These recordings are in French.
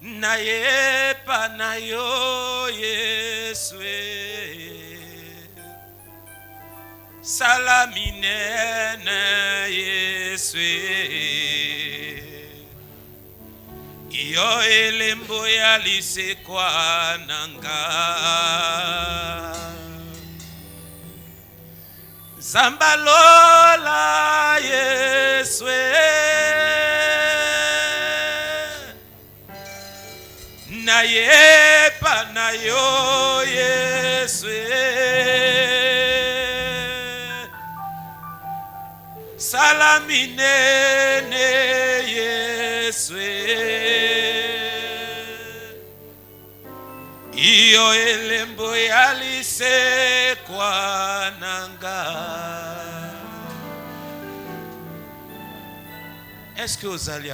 nayepa na yo Yesu salamine Yesu yo elembo ya lisekwa nanga Zambalola Yesu nayepa na yo Yesu salaminene Yesu iyo elembo yalisekwa nanga. Est-ce que vous allez?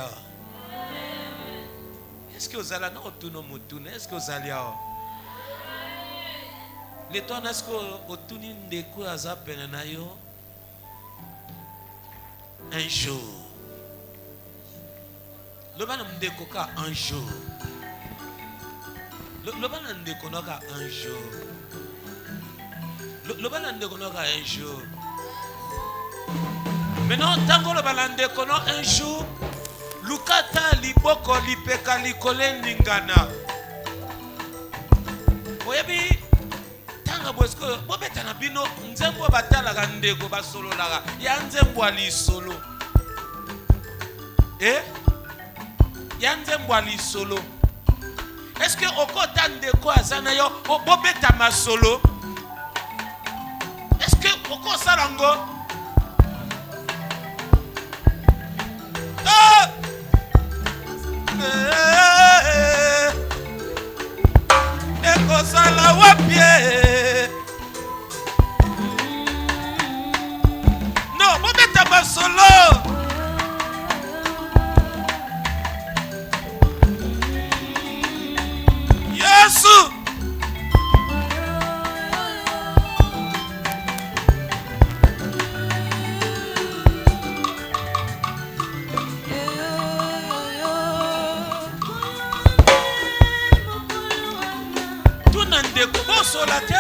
Est-ce que vous allez? Non, tout le monde. Est-ce que vous allez? Les temps, est-ce que vous allez découvrir à peine un jour? Le ban de coca un jour. Le ban de coca un jour. Le ban de coca un jour. Maintenant, tango le ban de coca un jour. Lukata liboko lipeka likole ningana. Oyebi tanga bwesko bobeta na bino nzembo batala ka ndeko basolo laka ya nzembo ali solo. Ya nzembo ali solo. Est-ce que okota ndeko azana yo bobeta masolo? Est-ce que okosalango? Ekosala wapie non bobeta basolo Yesu ndeko bosola te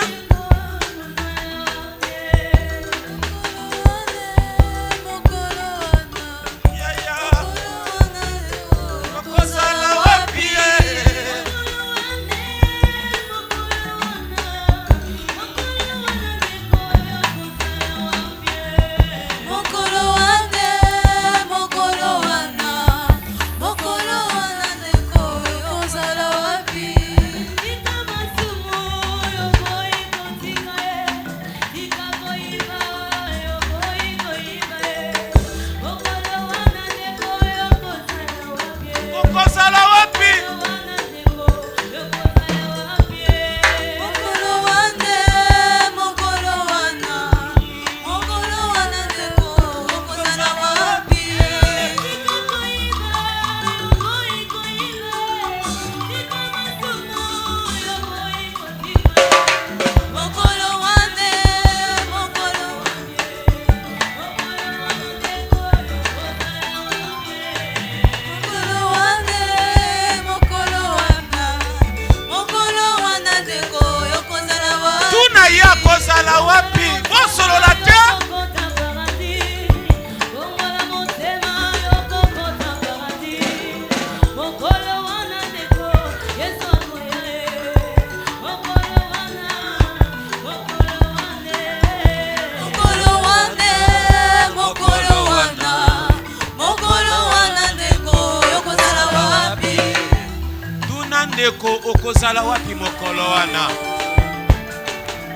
okozala wapi mokolo wana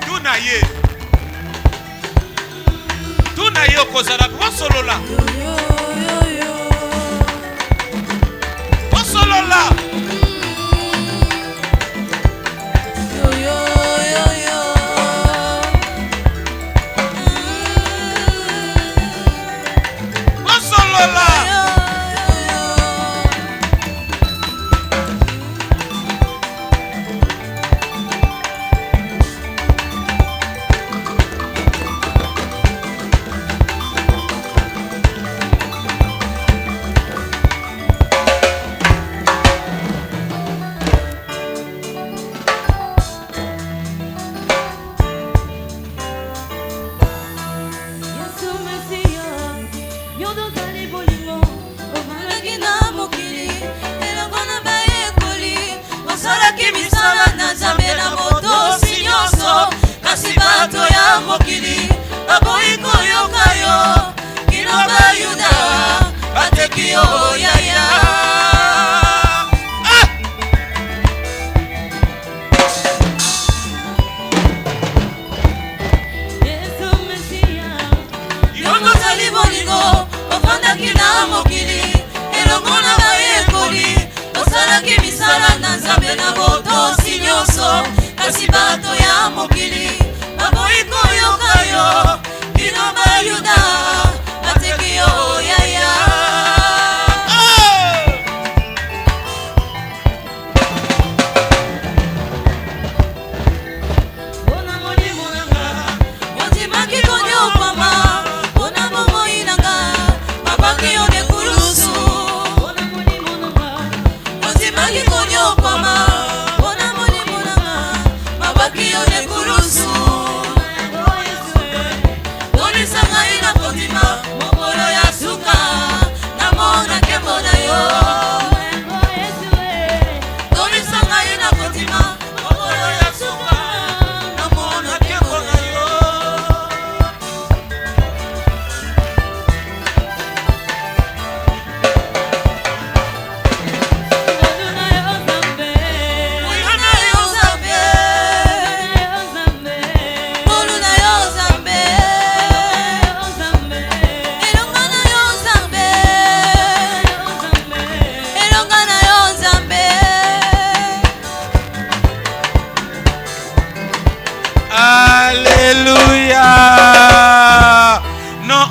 tuna ye okozala bosolola misala na Nzambe na botosi nyonso kasi bato ya mokili baboyi koyoka yo kino bayuda bateki yo yaya. Bolingo ofandaki na mokili elongo na bayekoli osalaki misala na Nzambe na botosi nyonso kasi bato ya mokili baboyi koyoka yo kino bayuda bateki yo yaya. Yondimaki konyokwama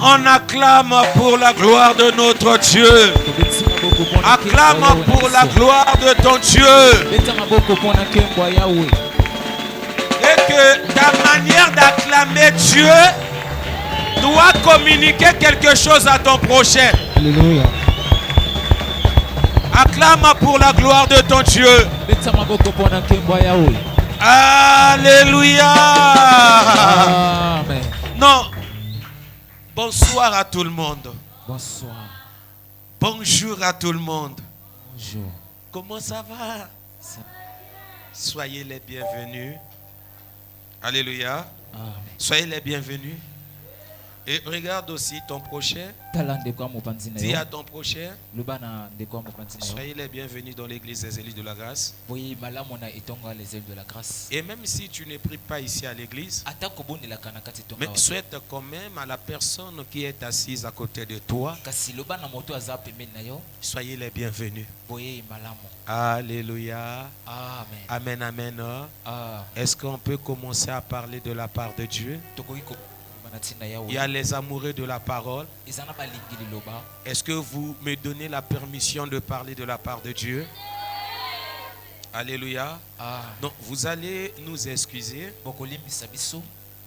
On acclame pour la gloire de notre Dieu. Acclame pour la gloire de ton Dieu. Et que ta manière d'acclamer Dieu doit communiquer quelque chose à ton prochain. Alléluia. Acclame pour la gloire de ton Dieu. Alléluia. Amen. Non. Bonsoir à tout le monde. Bonsoir. Bonjour à tout le monde. Bonjour. Comment ça va? Soyez les bienvenus. Alléluia. Amen. Soyez les bienvenus. Et regarde aussi ton prochain. Dis à ton prochain. Soyez les bienvenus dans l'église des Élites de la Grâce. Et même si tu ne pries pas ici à l'église, mais souhaite quand même à la personne qui est assise à côté de toi. Soyez les bienvenus. Alléluia. Amen. Amen, amen. Est-ce qu'on peut commencer à parler de la part de Dieu? Il y a les amoureux de la parole. Est-ce que vous me donnez la permission de parler de la part de Dieu? Alléluia. Donc vous allez nous excuser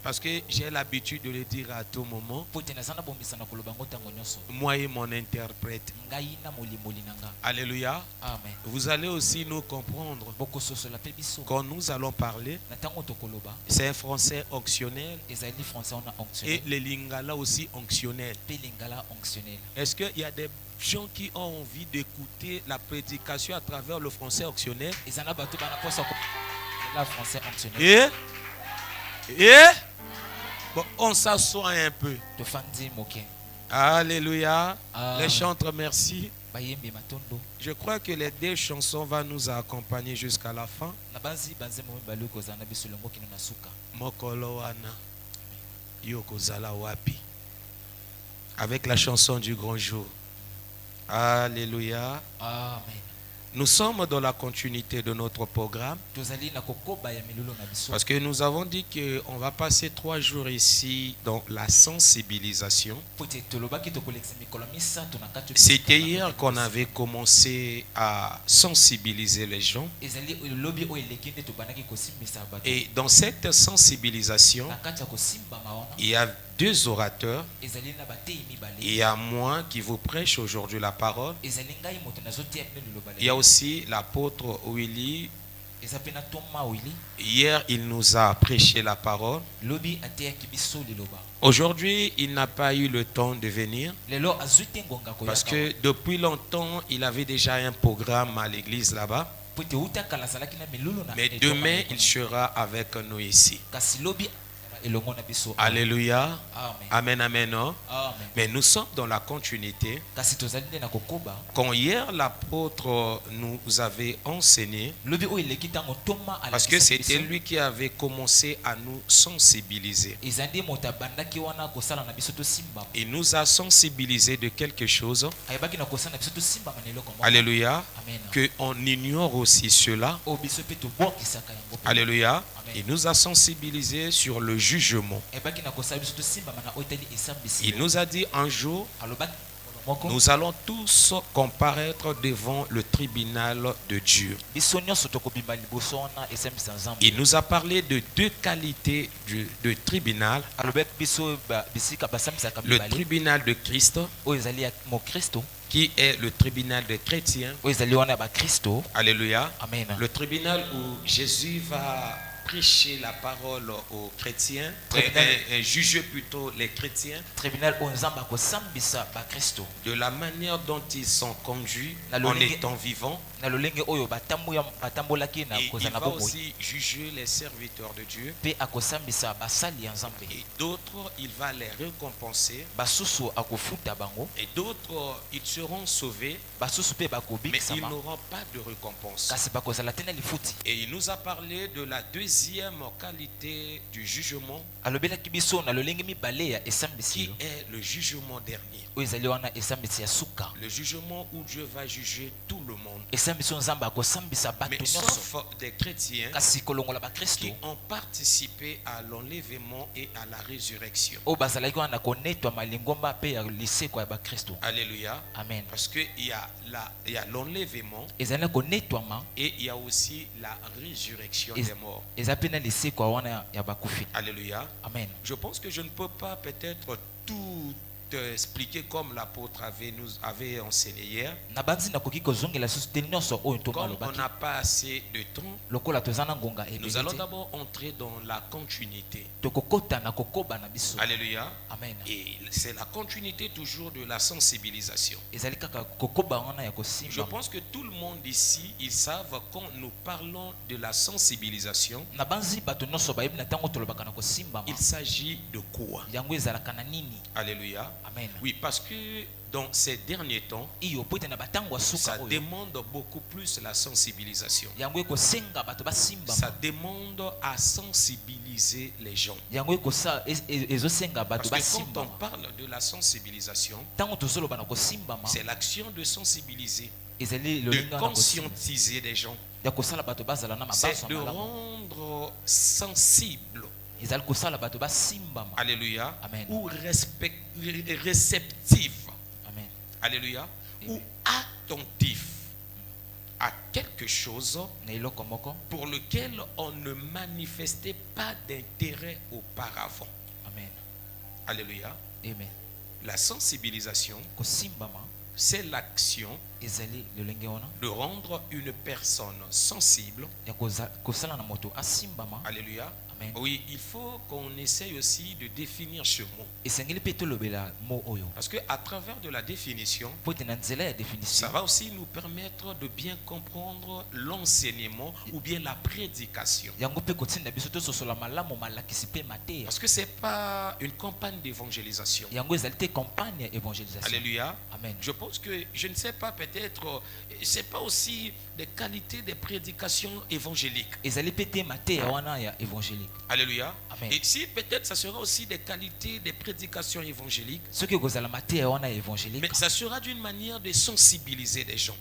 parce que j'ai l'habitude de le dire à tout moment. Moi et mon interprète. Alléluia. Amen. Vous allez aussi nous comprendre. Quand nous allons parler, c'est un français onctionnel et le lingala aussi onctionnel. Est-ce qu'il y a des gens qui ont envie d'écouter la prédication à travers le français onctionnel? Et bon, on s'assoit un peu. Alléluia. Les chantres, merci. Je crois que les deux chansons vont nous accompagner jusqu'à la fin. Mokolo wana yokozala wapi. Avec la chanson du grand jour. Alléluia. Amen. Nous sommes dans la continuité de notre programme. Parce que nous avons dit qu'on va passer 3 jours ici dans la sensibilisation. C'était hier qu'on avait commencé à sensibiliser les gens. Et dans cette sensibilisation, il y a 2 orateurs. Il y a moi qui vous prêche aujourd'hui la parole. Il y a aussi l'apôtre Willy. Hier, il nous a prêché la parole. Aujourd'hui, il n'a pas eu le temps de venir. Parce que depuis longtemps, il avait déjà un programme à l'église là-bas. Mais demain, il sera avec nous ici. Alléluia. Amen, amen. Mais nous sommes dans la continuité. Quand hier l'apôtre nous avait enseigné, parce que c'était lui qui avait commencé à nous sensibiliser. Il nous a sensibilisé de quelque chose. Alléluia. Qu'on ignore aussi cela. Alléluia. Il nous a sensibilisé sur le jugement. Il nous a dit un jour, nous allons tous comparaître devant le tribunal de Dieu. Il nous a parlé de deux qualités de tribunal. Le tribunal de Christ, qui est le tribunal des chrétiens. Alléluia. Amen. Le tribunal où Jésus va prêcher la parole aux chrétiens, juger plutôt les chrétiens de la manière dont ils sont conduits en étant vivants. Et il va aussi juger les serviteurs de Dieu. Et d'autres, il va les récompenser. Et d'autres, ils seront sauvés, mais ils n'auront pas de récompense. Et il nous a parlé de la deuxième qualité du jugement, qui est le jugement dernier. Le jugement où Dieu va juger tout le monde. Mais sauf des chrétiens qui ont participé à l'enlèvement et à la résurrection. Alléluia. Amen. Parce qu'il y a l'enlèvement et il y a aussi la résurrection des morts. Alléluia. Amen. Je pense que je ne peux pas peut-être tout expliquer comme l'apôtre nous avait enseigné hier. Comme on n'a pas assez de temps, nous allons d'abord entrer dans la continuité. Alléluia. Amen. Et c'est la continuité toujours de la sensibilisation. Je pense que tout le monde ici, ils savent quand nous parlons de la sensibilisation, il s'agit de quoi? Alléluia. Amen. Oui, parce que dans ces derniers temps, ça demande beaucoup plus la sensibilisation. Ça demande à sensibiliser les gens. Parce que quand on parle de la sensibilisation, c'est l'action de sensibiliser, de conscientiser les gens, c'est de rendre sensible. Alléluia. Amen. Ou réceptif. Amen. Alléluia. Amen. Ou attentif à quelque chose pour lequel on ne manifestait pas d'intérêt auparavant. Amen. Alléluia. Amen. La sensibilisation, c'est l'action de rendre une personne sensible. Alléluia. Amen. Oui, il faut qu'on essaye aussi de définir ce mot. Parce qu'à travers de la définition, ça va aussi nous permettre de bien comprendre l'enseignement ou bien la prédication. Parce que ce n'est pas une campagne d'évangélisation. Alléluia. Amen. Je pense que, je ne sais pas, peut-être, ce n'est pas aussi des qualités de prédication évangélique. Alléluia. Amen. Et si peut-être ça sera aussi des qualités de prédication évangélique, mais ça sera d'une manière de sensibiliser les gens.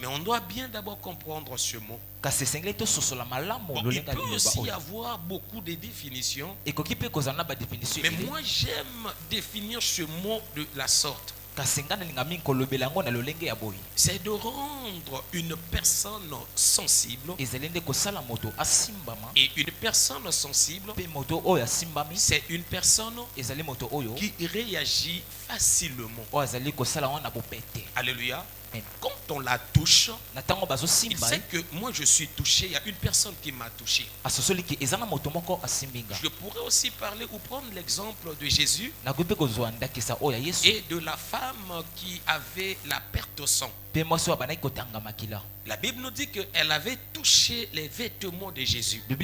Mais on doit bien d'abord comprendre ce mot. Bon, il peut aussi y avoir beaucoup de définitions, mais moi j'aime définir ce mot de la sorte. C'est de rendre une personne sensible. Et une personne sensible, c'est une personne qui réagit facilement. Alléluia. Amen. Quand on la touche, il sait que moi je suis touché. Il y a une personne qui m'a touché. Je pourrais aussi parler ou prendre l'exemple de Jésus et de la femme qui avait la perte au sang. La Bible nous dit qu'elle avait touché les vêtements de Jésus. Mais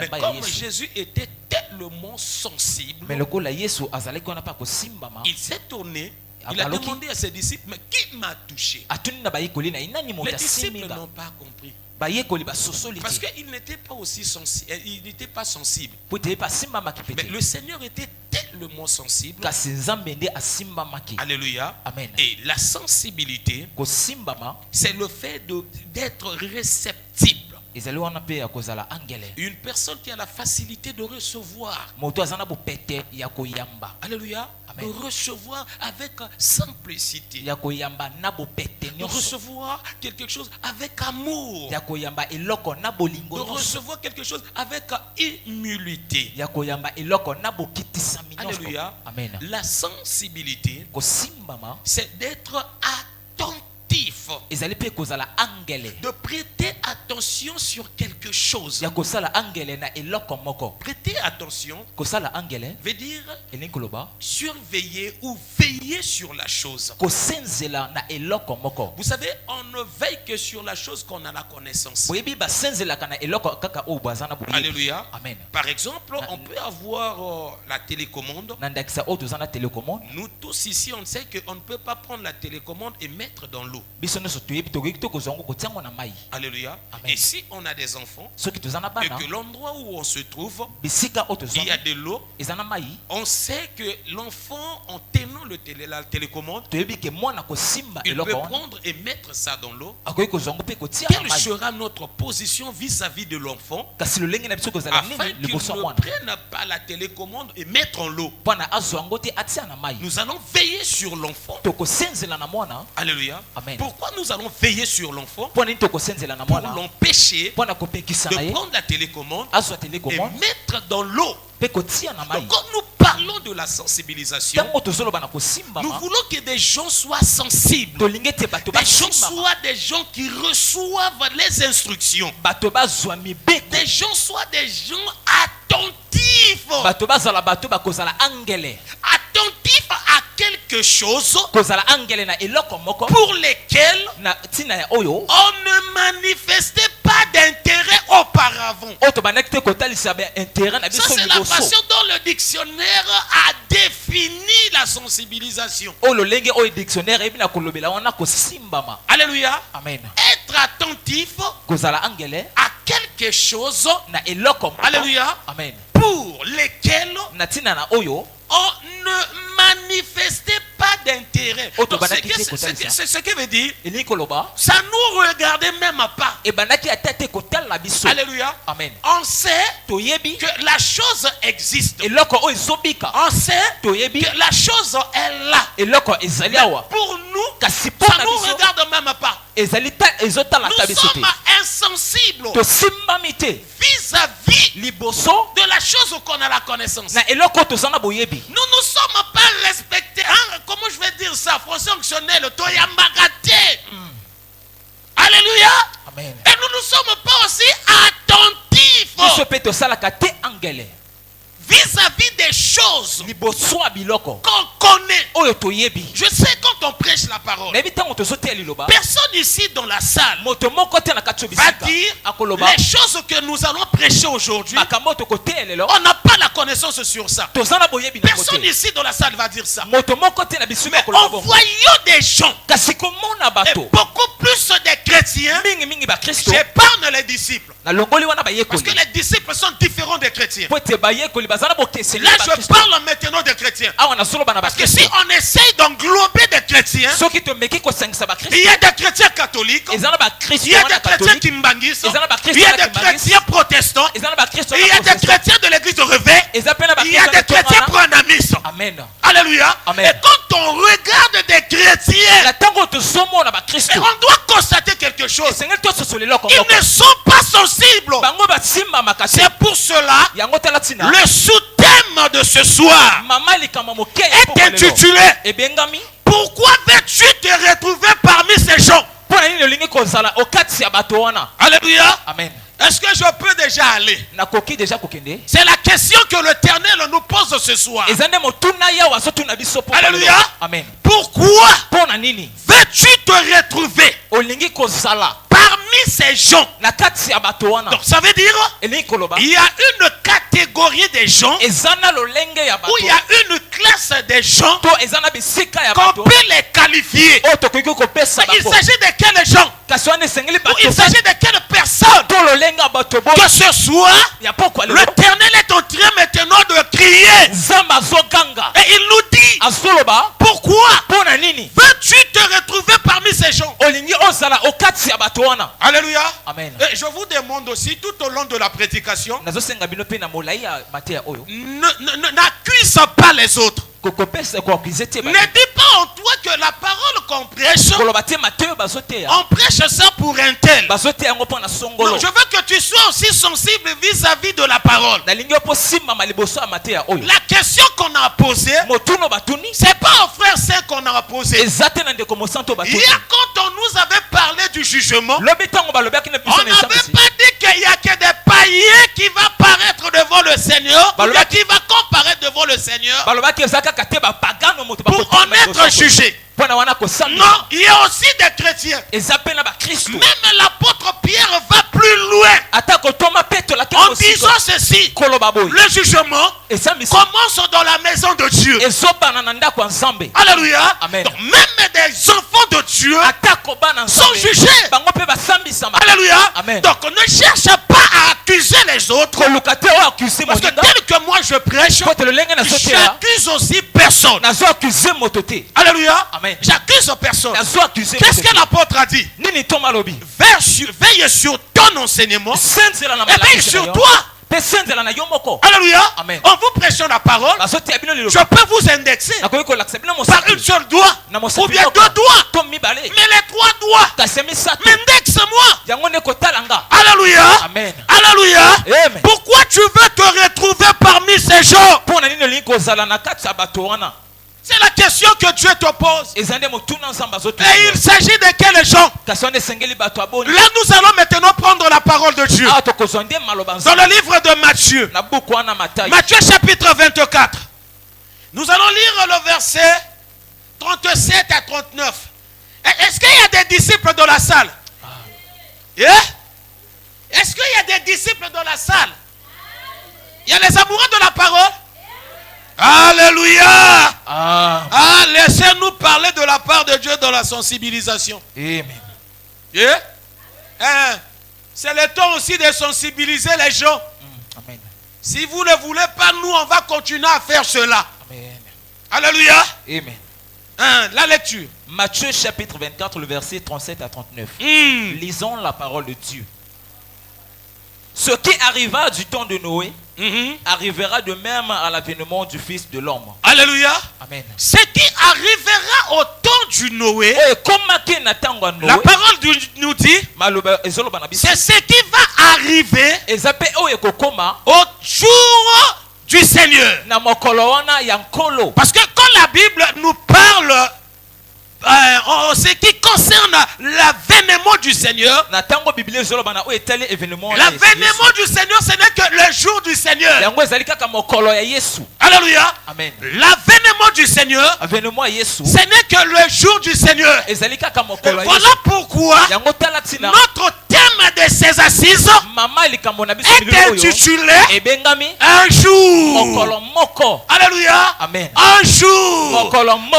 comme Jésus était tellement sensible, il s'est tourné. Il a demandé à ses disciples, mais qui m'a touché? Les disciples n'ont pas compris. Parce qu'il n'était pas aussi sensible. Il n'était pas sensible. Mais le Seigneur était tellement sensible. Alléluia. Amen. Et la sensibilité, c'est le fait d'être réceptible. Une personne qui a la facilité de recevoir. Alléluia. Amen. De recevoir avec simplicité. De recevoir quelque chose avec amour. De recevoir quelque chose avec humilité. Alléluia. Amen. La sensibilité, c'est d'être attentif. De prêter attention sur quelque chose. Prêter attention veut dire surveiller ou veiller sur la chose. Vous savez, on ne veille que sur la chose qu'on a la connaissance. Alléluia. Amen. Par exemple, on peut avoir la télécommande. Nous tous ici, on sait qu'on ne peut pas prendre la télécommande et mettre dans l'eau. Alléluia. Amen. Et si on a des enfants et que l'endroit où on se trouve, il y a de l'eau, on sait que l'enfant, en tenant la télécommande, il peut prendre et mettre ça dans l'eau. Quelle sera notre position vis-à-vis de l'enfant afin qu'il ne prenne pas la télécommande et mettre en l'eau? Nous allons veiller sur l'enfant. Alléluia. Amen. Pourquoi nous allons veiller sur l'enfant? Pour l'empêcher de prendre la télécommande et mettre dans l'eau. Donc, quand nous parlons de la sensibilisation, nous voulons que des gens soient sensibles. Des gens soient des gens qui reçoivent les instructions. Des gens soient des gens attentifs. Attentifs à quelque chose pour lesquels on ne manifestait pas d'intérêt auparavant. Ça, c'est la façon dont le dictionnaire a défini la sensibilisation. Alléluia. Amen. Être attentif à quelque chose, alléluia, Amen. pour lesquels on ne manifestait pas d'intérêt. C'est ce qui veut dire, ça nous regardait même pas. Alléluia. Amen. On sait que la chose existe. On sait que la chose est là. Mais pour nous, ça nous regarde même pas. Nous sommes insensibles vis-à-vis de la chose qu'on a la connaissance. Nous ne sommes pas respectés. Hein? Comment je vais dire ça? Français fonctionnel, toyambagate. Alléluia. Amen. Et nous ne sommes pas aussi attentifs vis-à-vis des choses qu'on connaît. Je sais quand on prêche la parole, personne ici dans la salle va dire les choses que nous allons prêcher aujourd'hui. On n'a pas la connaissance sur ça. Personne ici dans la salle va dire ça. Mais en voyant des gens, et beaucoup plus des chrétiens, j'épargne les disciples. Parce que les disciples sont différents des chrétiens. Là, je parle maintenant des chrétiens. Parce que si on essaye d'englober des chrétiens, il y a des chrétiens catholiques, il y a des chrétiens kimbanguistes, il y a des chrétiens protestants, il y a des chrétiens de l'église de réveil, il y a des chrétiens pronamistes. Amen. Alléluia. Amen. Et quand on regarde des chrétiens, on doit constater quelque chose. Ils ne sont pas sensibles. C'est pour cela le sous-thème de ce soir est intitulé Pourquoi veux-tu te retrouver Alléluia. Amen. Est-ce que je peux déjà aller? C'est la question que l'Éternel nous pose ce soir. Alléluia. Amen. Pourquoi veux-tu te retrouver parmi ces gens? Donc ça veut dire il y a une catégorie de gens, où il y a une classe de gens qu'on peut les qualifier. Il s'agit de quels gens? Il s'agit de quelles personnes? Que ce soit, l'Éternel est en train maintenant de crier. Et il nous dit, pourquoi veux-tu te retrouver parmi ces gens? Alléluia. Amen. Et je vous demande aussi, tout au long de la prédication, n'accuse pas les autres. Ne dis pas en toi que la parole qu'on prêche, on prêche ça pour un tel. Non, je veux que tu sois aussi sensible vis-à-vis de la parole. La question qu'on a posée, c'est pas aux frères saints qu'on a posé. Hier, quand on nous avait parlé du jugement, on n'avait pas dit qu'il n'y a que des païens qui vont paraître devant le Seigneur, ou bien qui va comparaître devant le Seigneur pour en être jugé. Non, il y a aussi des chrétiens. Même l'apôtre Pierre va plus loin en disant ceci: le jugement commence dans la maison de Dieu. Alléluia. Donc même des enfants de Dieu sont jugés. Alléluia. Donc ne cherche pas à accuser les autres, parce que tel que moi je prêche, j'accuse aussi personne. Alléluia. J'accuse personne. Qu'est-ce que l'apôtre a dit? Veille sur ton enseignement et veille sur toi. Alléluia. En vous prêchant la parole, je peux vous indexer par une seule doigt ou bien deux doigts, mais les trois doigts m'indexe-moi. Alléluia. Alléluia. Pourquoi tu veux te retrouver parmi ces gens? C'est la question que Dieu te pose. Et il s'agit de quels gens? Là, nous allons maintenant prendre la parole de Dieu. Dans le livre de Matthieu. Matthieu chapitre 24. Nous allons lire le verset 37 à 39. Est-ce qu'il y a des disciples dans la salle? Est-ce qu'il y a des disciples dans la salle? Il y a les amoureux de la parole? Alléluia. Laissez-nous parler de la part de Dieu dans la sensibilisation. Amen. C'est le temps aussi de sensibiliser les gens. Amen. Si vous ne voulez pas, nous on va continuer à faire cela. Amen. Alléluia. Amen. La lecture. Matthieu chapitre 24, le verset 37 à 39. Lisons la parole de Dieu. Ce qui arriva du temps de Noé arrivera de même à l'avènement du Fils de l'homme. Alléluia. Amen. Ce qui arrivera au temps du Noé, la parole nous dit, c'est ce qui va arriver au jour du Seigneur. Parce que quand la Bible nous parle en ce qui concerne l'avènement du Seigneur, l'avènement du Seigneur, ce n'est que le jour du Seigneur. Alléluia. Amen. L'avènement du Seigneur, ce n'est que le jour du Seigneur. Voilà pourquoi notre thème de ces assises est intitulé Un jour. Alléluia. Amen. Un jour.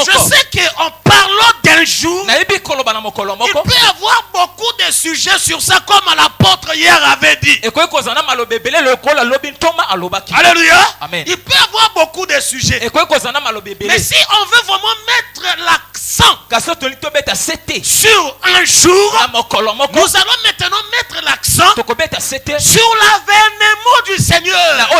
Je sais qu'en parlant d'un jour, il peut y avoir beaucoup de sujets sur ça, comme l'apôtre hier avait dit. Alléluia. Amen. Il peut y avoir beaucoup de sujets. Mais si on veut vraiment mettre l'accent sur un jour, nous allons maintenant mettre l'accent sur l'avènement du Seigneur.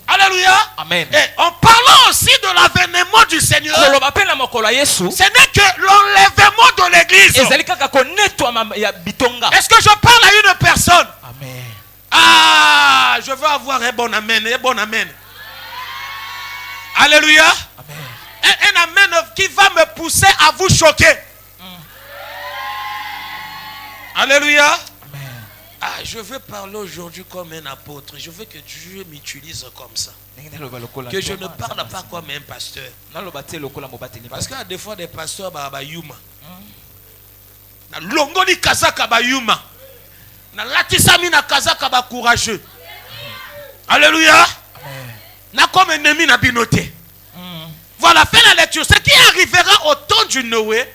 Alléluia. Amen. Et en parlant aussi de l'avènement du Seigneur, ce n'est que l'enlèvement de l'église. Est-ce que je parle à une personne? Amen. Ah, je veux avoir un bon amen, un bon amen. Alléluia. Amen. Un amen qui va me pousser à vous choquer. Alléluia. Ah, je veux parler aujourd'hui comme un apôtre. Je veux que Dieu m'utilise comme ça. Que je ne parle pas comme un pasteur. Parce qu'il y a des fois des pasteurs ba yuma. Na longoli kazaka ba yuma. Na latisami na kazaka ba courageux. Alléluia. Na comme ennemi na binoté. Voilà, fais la lecture. Ce qui arrivera au temps du Noé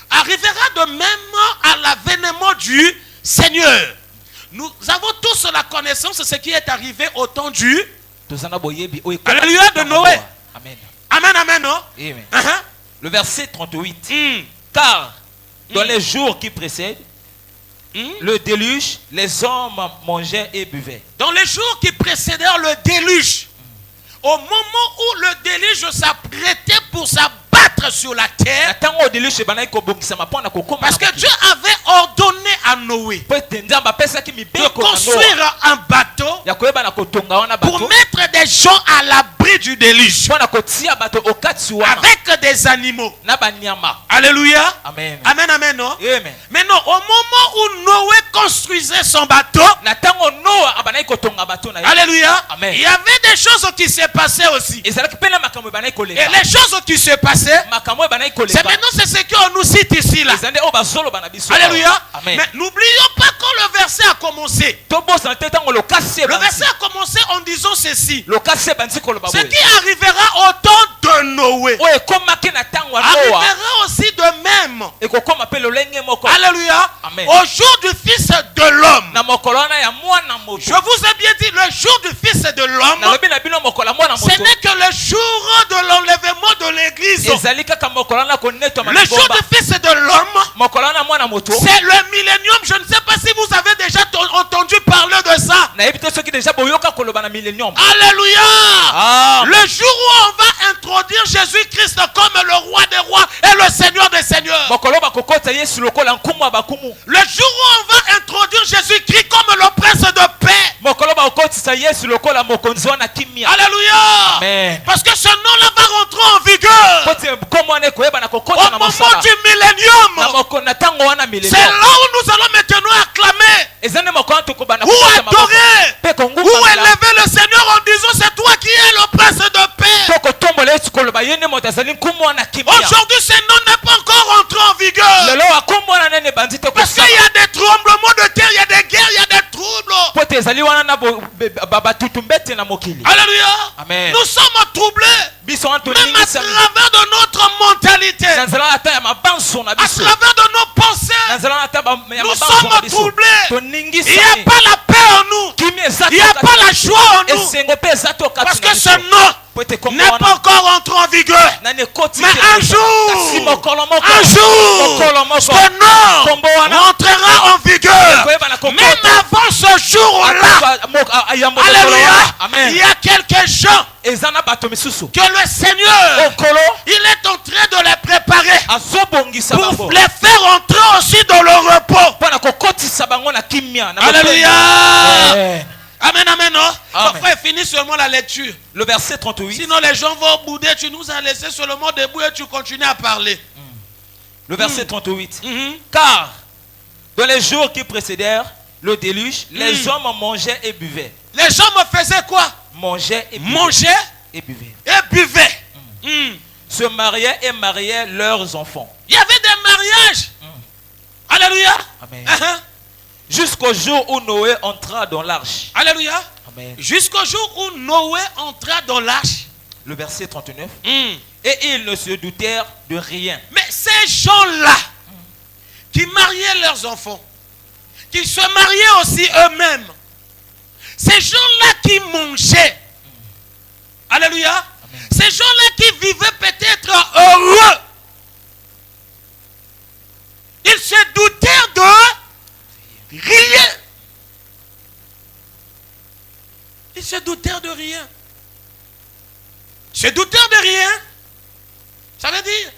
arrivera de même à l'avènement du Seigneur. Nous avons tous la connaissance de ce qui est arrivé au temps du Alléluia de Noé. Amen. Amen, amen, non? Amen. Le verset 38. Car dans les jours qui précèdent le déluge, les hommes mangeaient et buvaient. Dans les jours qui précédèrent le déluge, au moment où le déluge s'apprêtait pour s'abattre sur la terre, parce que Dieu avait ordonné à Noé de construire un bateau pour mettre des gens à l'abri du déluge avec des animaux. Alléluia. Amen. Amen, amen, non? Amen. Mais non, au moment où Noé construisait son bateau, alléluia, Amen. il y avait des choses qui se passaient aussi. Et les choses qui se passaient, c'est maintenant c'est ce qu'on nous cite ici là. Alléluia. Amen. Mais n'oublions pas quand le verset a commencé. Le verset a commencé en disant ceci. Ce qui arrivera au temps de Noé arrivera aussi de même. Alléluia. Amen. Au jour du Fils de l'homme. Je vous ai bien dit, le jour du Fils de l'homme, ce n'est que le jour de l'enlèvement de l'église. Le jour du Fils de l'homme, c'est le millénium. Je ne sais pas si vous avez déjà entendu parler de ça. Alléluia. Le jour où on va introduire Jésus-Christ comme le roi des rois et le Seigneur des seigneurs. Le jour où on va introduire Jésus-Christ comme le prince de paix. Alléluia. Amen. Parce que ce nom-là va rentrer en vigueur au moment du millénium. C'est là où nous allons maintenant acclamer, ou adorer, ou élever le Seigneur en disant c'est toi qui es le prince de paix. Aujourd'hui ce nom n'est pas encore rentré en vigueur. Parce qu'il y a des tremblements de terre, il y a des guerres, il y a des troubles. Alléluia. Amen. Nous sommes troublés. Même à travers de notre mentalité, à travers de nos pensées, nous sommes troublés. Il n'y a pas la paix en nous. Il n'y a pas la joie en nous. Parce que ce nom n'est pas encore entré en vigueur. Mais un jour, ce nom rentrera en vigueur. Même avant ce jour-là, alléluia, il y a quelques gens que le Seigneur, il est en train de les préparer pour les faire entrer aussi dans le repos. Alléluia. Amen, amen, non? Frère, finis seulement la lecture. Le verset 38. Sinon les gens vont bouder, tu nous as laissé seulement debout et tu continues à parler. Le verset 38. Car dans les jours qui précédèrent le déluge, les hommes mangeaient et buvaient. Les hommes faisaient quoi? Mangeaient et buvaient. Mangeaient et buvaient. Et buvaient. Se mariaient et mariaient leurs enfants. Il y avait des mariages. Alléluia. Amen. Jusqu'au jour où Noé entra dans l'arche. Alléluia. Amen. Jusqu'au jour où Noé entra dans l'arche. Le verset 39. Et ils ne se doutèrent de rien. Mais ces gens-là qui mariaient leurs enfants, qui se mariaient aussi eux-mêmes, ces gens-là qui mangeaient, alléluia, Amen. Ces gens-là qui vivaient peut-être heureux, ils se doutèrent de rien. Ils se doutèrent de rien. Se doutèrent de rien. Ça veut dire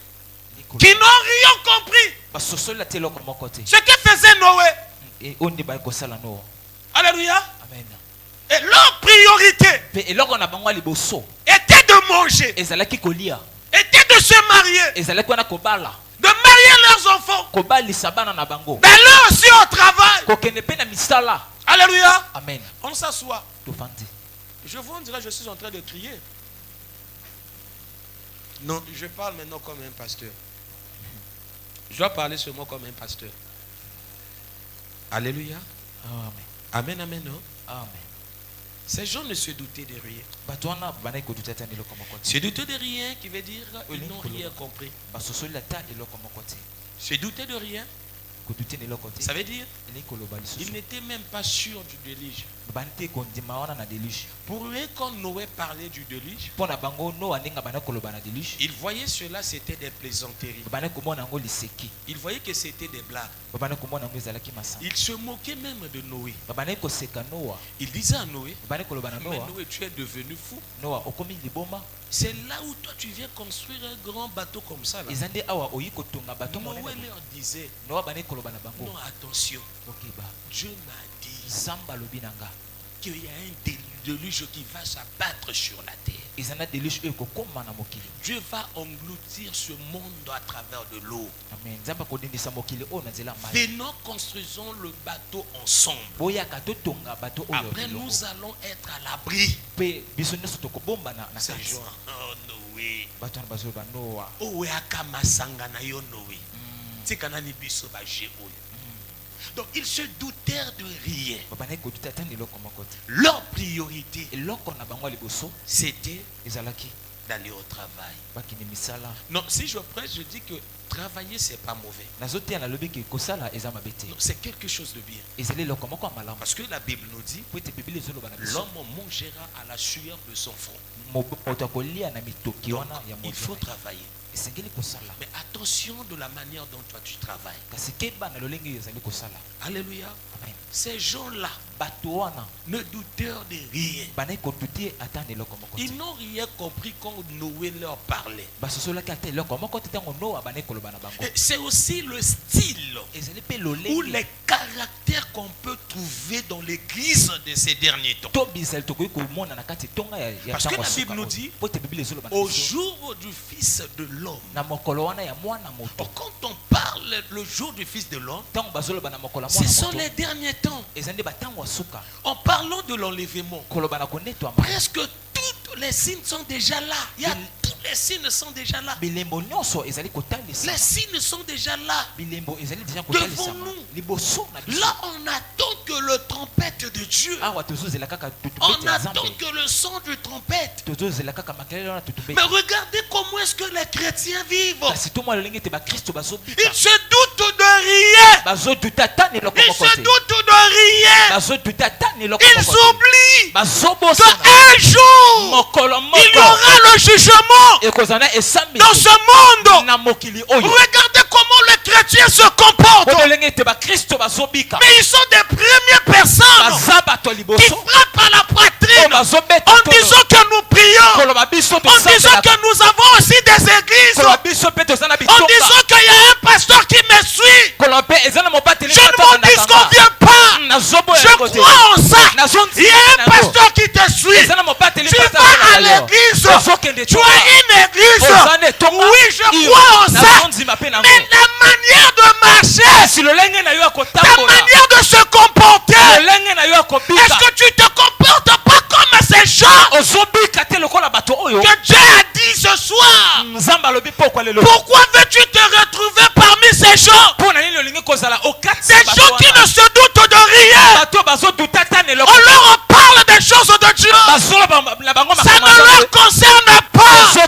qu'ils n'ont rien compris. Ce que faisait Noé. Alléluia. Amen. Et leur priorité était de manger, était de se marier, de marier leurs enfants. D'aller aussi au travail. Alléluia. Amen. On s'assoit. Je vous dirais, je suis en train de crier. Non, je parle maintenant comme un pasteur. Je dois parler seulement comme un pasteur. Alléluia. Amen, amen, non? Amen. Ces gens ne se doutaient de rien. Se douter de rien qui veut dire ils n'ont rien compris. Se douter de rien, ça veut dire ils n'étaient même pas sûrs du déluge. Pour eux, quand Noé parlait du déluge, ils voyaient cela, c'était des plaisanteries. Ils voyaient que c'était des blagues. Ils se moquaient même de Noé. Ils disaient à Noé, mais Noé, tu es devenu fou. C'est là où toi tu viens construire un grand bateau comme ça. Là. Noé leur disait, non, attention, Dieu m'a dit qu'il y a un déluge qui va s'abattre sur la terre. Dieu va engloutir ce monde à travers de l'eau. Venons, construisons le bateau ensemble. Après, nous allons être à l'abri. Ces gens, oh Noé. Oh, Akamasanga na yo Noé. Tikanani biso ba Jéhoï. Donc ils se doutèrent de rien. Leur priorité, c'était d'aller au travail. Non, si je prêche, je dis que travailler, c'est pas mauvais. Non, c'est quelque chose de bien. Parce que la Bible nous dit, l'homme mangera à la sueur de son front. Donc, il faut travailler. Mais attention de la manière dont toi tu travailles. Alléluia. Ces gens-là ne doutèrent de rien. Ils n'ont rien compris quand Noé leur parlait. C'est aussi le style ou les caractères qu'on peut trouver dans l'église de ces derniers temps. Parce que la Bible nous dit, au jour du Fils de l'homme, quand on parle le jour du Fils de l'homme, ce sont les derniers temps. En parlant de l'enlèvement, presque tous les signes sont déjà là. Tous les signes sont déjà là. Les signes sont déjà là. Devant nous. Là, on attend que le trompette de Dieu. On attend que le son du trompette. Mais regardez comment est-ce que les chrétiens vivent. Ils se doutent de rien. Ils se doutent de rien. Ils oublient qu'un jour, il y aura le jugement dans ce monde. Regardez comment les chrétiens se comportent. Mais ils sont des premières personnes qui frappent à la poitrine en disant que nous prions, en disant que nous avons aussi des églises, en disant qu'il y a un pasteur qui me suit. Je ne m'en disconviens pas. Je crois en ça. Il y a un pasteur qui te suit. Tu vas à l'église. Tu as une église. Oui, je crois en ça. Mais la manière de marcher, ta manière de se comporter, est-ce que tu te comportes pas comme ces gens que Dieu a dit ce soir? Pourquoi veux-tu te retrouver parmi ces gens? Ces gens qui ne se doutent de rien. On leur parle des choses de Dieu. Ça ne leur concerne pas. Ils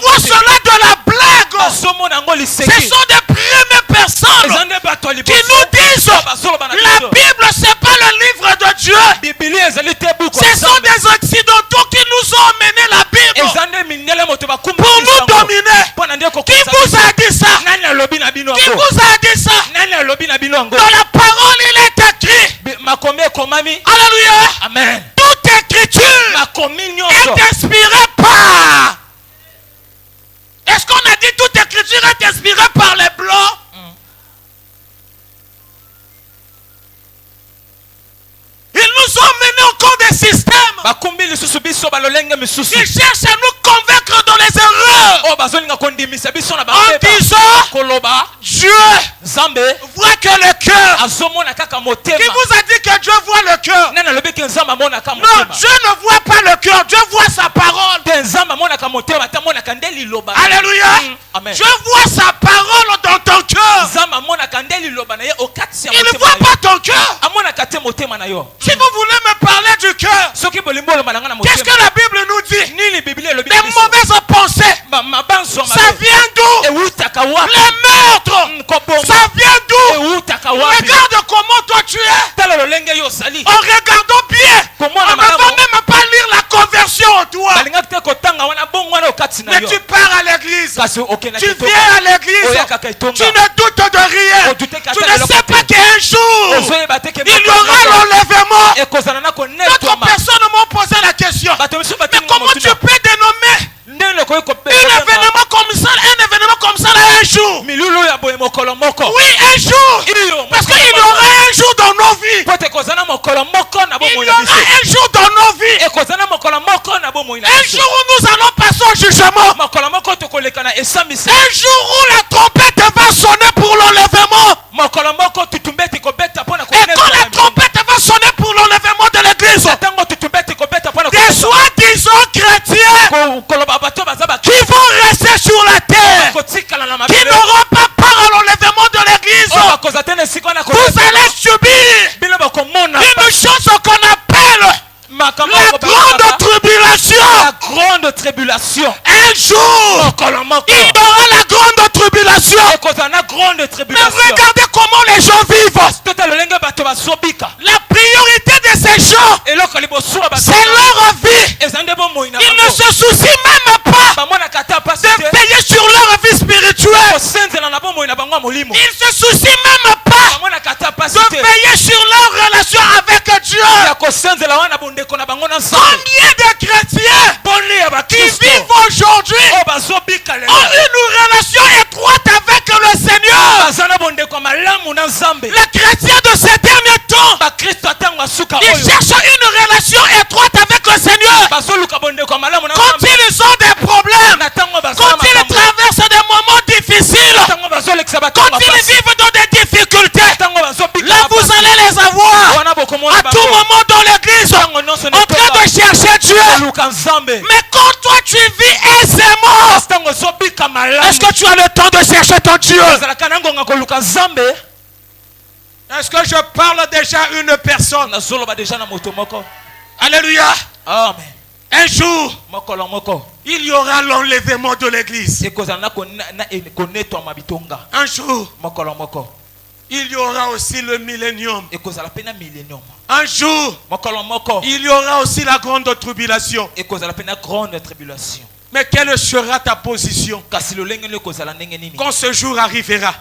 voient cela de la blague. Ce sont des premières personnes qui nous disent la Bible c'est pas le livre de Dieu. Ce sont des occidentaux qui nous ont amené la Bible pour nous dominer. Qui vous a dit ça? Qui vous a dit ça? Dans la parole il est écrit. Alléluia. Amen. Toute écriture est inspirée par. Est-ce qu'on a dit toute écriture est inspirée par les blancs? Ils nous ont menés encore des systèmes. Ils cherchent à nous convaincre dans les erreurs. En disant Dieu voit que le cœur. Qui vous a dit que Dieu voit le cœur? Non, Dieu ne voit pas le cœur, Dieu voit sa parole. Alléluia. Dieu voit sa parole dans ton cœur. Il ne voit pas ton cœur. Si vous voulez me parler du cœur, qu'est-ce que la Bible nous dit? Les mauvaises pensées, ça vient d'où? Les meurtres, ça vient d'où? Regarde comment toi tu es. En regardant bien, on ne va même pas lire la conversion en toi. Mais tu pars à l'église, tu viens à l'église, tu ne doutes de rien. Tu ne sais pas qu'un jour il y aura l'enlèvement. D'autres personnes m'ont posé la question, mais comment tu peux dénommer un événement comme ça là un jour? Oui, un jour. Parce qu'il y aura un jour dans nos vies. Il y aura un jour dans nos vies. Un jour où nous allons passer au jugement. Un jour où la trompette va sonner pour l'enlèvement. Et quand la trompette va sonner pour l'enlèvement de l'église, des soi-disant chrétiens qui vont rester sur la terre, qui n'auront pas part à l'enlèvement de l'église, vous allez subir une chose qu'on appelle la grande tribulation. Un jour, il y aura la grande tribulation. Mais regardez comment les gens vivent. La priorité de ces gens, c'est leur vie. Ils ne se soucient même pas de veiller sur leur vie spirituelle. Ils se soucient même pas de veiller sur leur relation avec Dieu. Combien de chrétiens qui vivent aujourd'hui ont une relation étroite avec le Seigneur? Les chrétiens de ces derniers temps, ils cherchent une relation étroite avec le Seigneur. Quand ils ont des problèmes, quand ils traversent des moments difficiles, quand ils vivent dans des difficultés, là vous allez les avoir à tout moment dans l'église en train de chercher Dieu. Mais quand toi tu vis aisément, est-ce que tu as le temps de chercher ton Dieu? Est-ce que je parle déjà à une personne? Alléluia. Amen. Un jour, il y aura l'enlèvement de l'église. Un jour, il y aura aussi le millénium. Un jour, il y aura aussi la grande tribulation. Mais quelle sera ta position quand ce jour arrivera?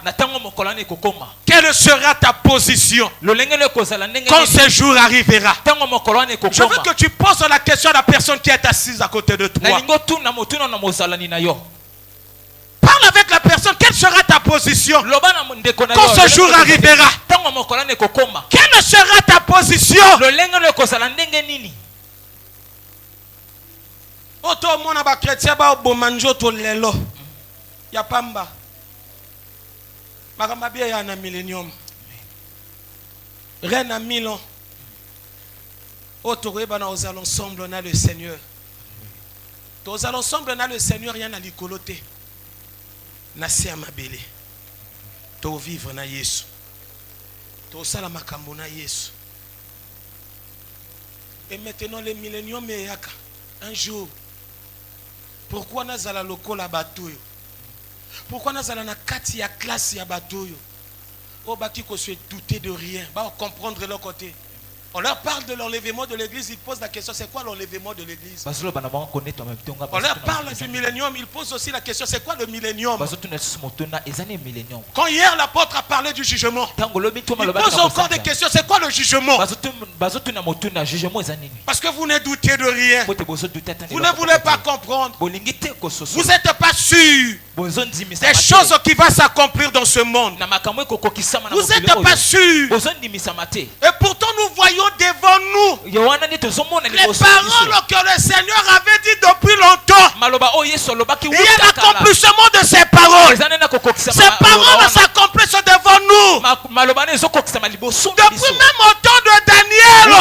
Quelle sera ta position quand ce jour arrivera? Je veux que tu poses la question à la personne qui est assise à côté de toi. Parle avec la personne, quelle sera ta position quand ce jour arrivera? Quelle sera ta position? Oto mona ba chrétien ba bomanjo to lelo ya pamba makamba bia ya na millénium reine à 1000 ans. Oto reba na aux ensemble na le Seigneur. Aux ensemble na le Seigneur rien na likoloté. Na se amabele. To vivre na Yesu. To sala makambo na Yesu. Et maintenant le millénium est yaka. Un jour. Pourquoi nazala lokola batoyo? Pourquoi nazala na kati ya classe ya batoyo? O baki ko se douter de rien, ba comprendre leur côté. On leur parle de l'enlèvement de l'église, ils posent la question, c'est quoi l'enlèvement de l'église? On leur parle du millénium, ils posent aussi la question, c'est quoi le millénium? Quand hier l'apôtre a parlé du jugement, il pose encore des questions, c'est quoi le jugement? Parce que vous ne doutez de rien. Vous ne voulez pas comprendre. Vous n'êtes pas sûr des choses qui vont s'accomplir dans ce monde. Vous n'êtes pas sûr. Et pourtant nous voyons voyons devant nous les paroles que le Seigneur avait dit depuis longtemps. Il y a l'accomplissement de ces paroles. Ces paroles s'accomplissent devant nous. Depuis même au temps de Daniel, il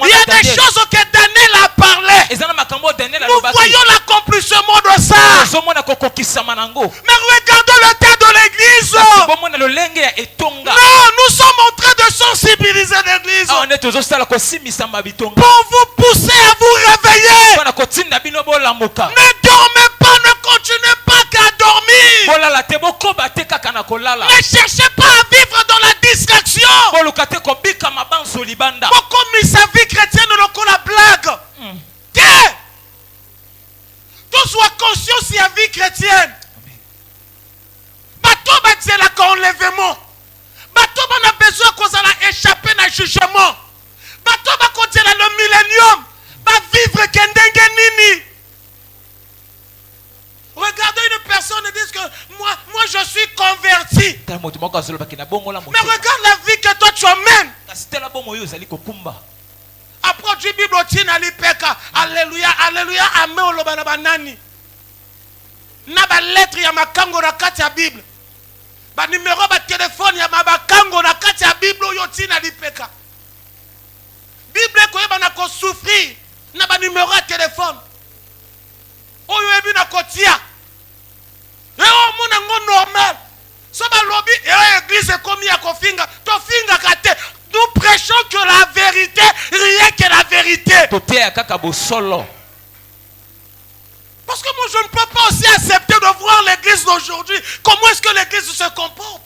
y a des choses que Daniel a parlé. Nous voyons l'accomplissement de ça. Mais regardons le temps de l'église. Non, nous sommes en train de sensibiliser l'église pour vous pousser à vous réveiller. Ne dormez pas, ne continuez pas qu'à dormir. Ne cherchez pas à vivre dans la distraction. Beaucoup mis sa vie chrétienne dans la blague. Tout soit conscient si la vie chrétienne. Bateau c'est là qu'on enlèvement. Bateau on a besoin qu'on a échappé dans le jugement. Bateau va continuer le millénium. Va vivre kendenge nini. Regardez une personne et dit que moi je suis converti. Mais regarde la vie que toi tu emmènes. Après du Bible tina lipeka. Alléluia, alléluia, amen olobana banani. Na ba lettre ya makango na kati ya Bible. Ba numéro ba téléphone ya makango na kati ya Bible oyo tina lipeka. Bible ko yeba na ko souffrir na ba numéro ya téléphone. Oyo ebi na kotia. Eo mona ngo normal. So ba lobby église komi ya kofinga, to finga kate. Nous prêchons que la vérité, rien que la vérité. Parce que moi je ne peux pas aussi accepter de voir l'église d'aujourd'hui. Comment est-ce que l'église se comporte?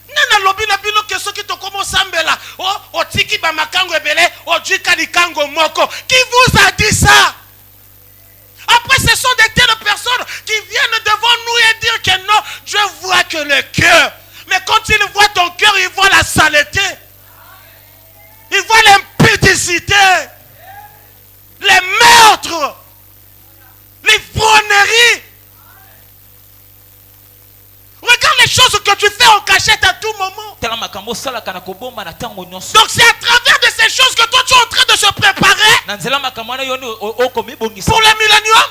Nana lobi na bino que ceux qui te commencent à mbela. Oh, tiki ba makango ebele, oh jika ni kango moko. Qui vous a dit ça? Après, ce sont des telles personnes qui viennent devant nous et dire que non, Dieu voit que le cœur. Mais quand il voit ton cœur, il voit la saleté. Il voit l'impudicité, les meurtres, les bonneries. Regarde les choses que tu fais en cachette à tout moment. Donc c'est à travers de ces choses que toi tu es en train de se préparer pour le millénium,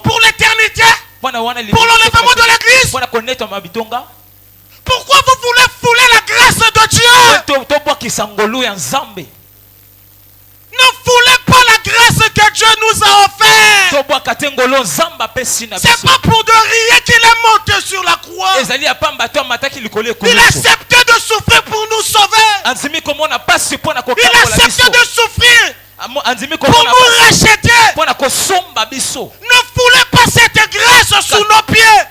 pour l'éternité, pour l'enlèvement de l'église. Pourquoi vous voulez fouler la grâce de Dieu? Ne foulez pas la grâce que Dieu nous a offerte. C'est pas pour de rien qu'il est monté sur la croix. Il a accepté de souffrir pour nous sauver. Il a accepté de souffrir pour nous racheter. Ne foulez pas cette grâce sous nos pieds.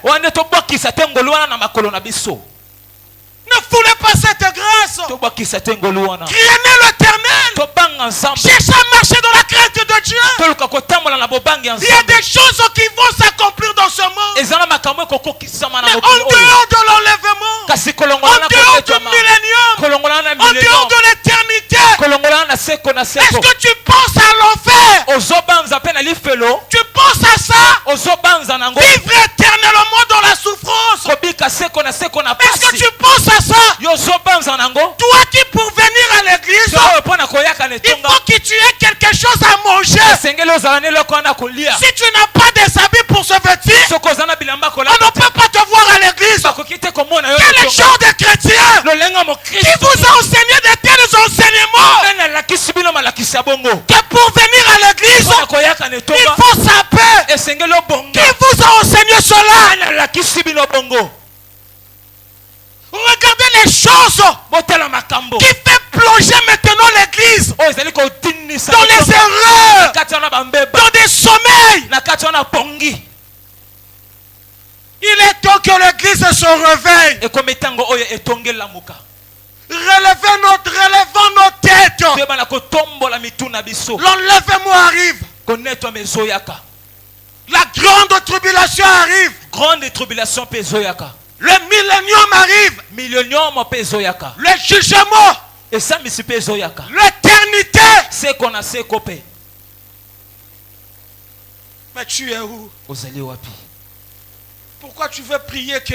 Ne foulez pas cette grâce. Craignez l'Éternel. Cherchez à marcher dans la crainte de Dieu. Il y a des choses qui vont s'accomplir dans ce monde. Mais en dehors de l'enlèvement, en dehors du millénium, en dehors de l'éternité, est-ce que tu penses à l'enfer? Tu penses à ça? Vivre éternellement dans la souffrance. Est-ce que tu penses à ça? Toi qui pour venir à l'église, il faut que tu aies quelque chose à manger. Si tu n'as pas des habits pour se vêtir, on ne peut pas te voir à l'église. Quel genre de chrétien qui vous a enseigné de tels enseignements que pour venir à l'église, il faut saper? Qui vous a enseigné cela? Regardez les choses qui fait plonger maintenant l'église dans les erreurs, dans des sommeils. Il est temps que l'église se réveille. Relevons nos têtes. L'enlèvement arrive. La grande tribulation arrive. Le millénium arrive. Le jugement. L'éternité. Mais tu es où? Pourquoi tu veux prier que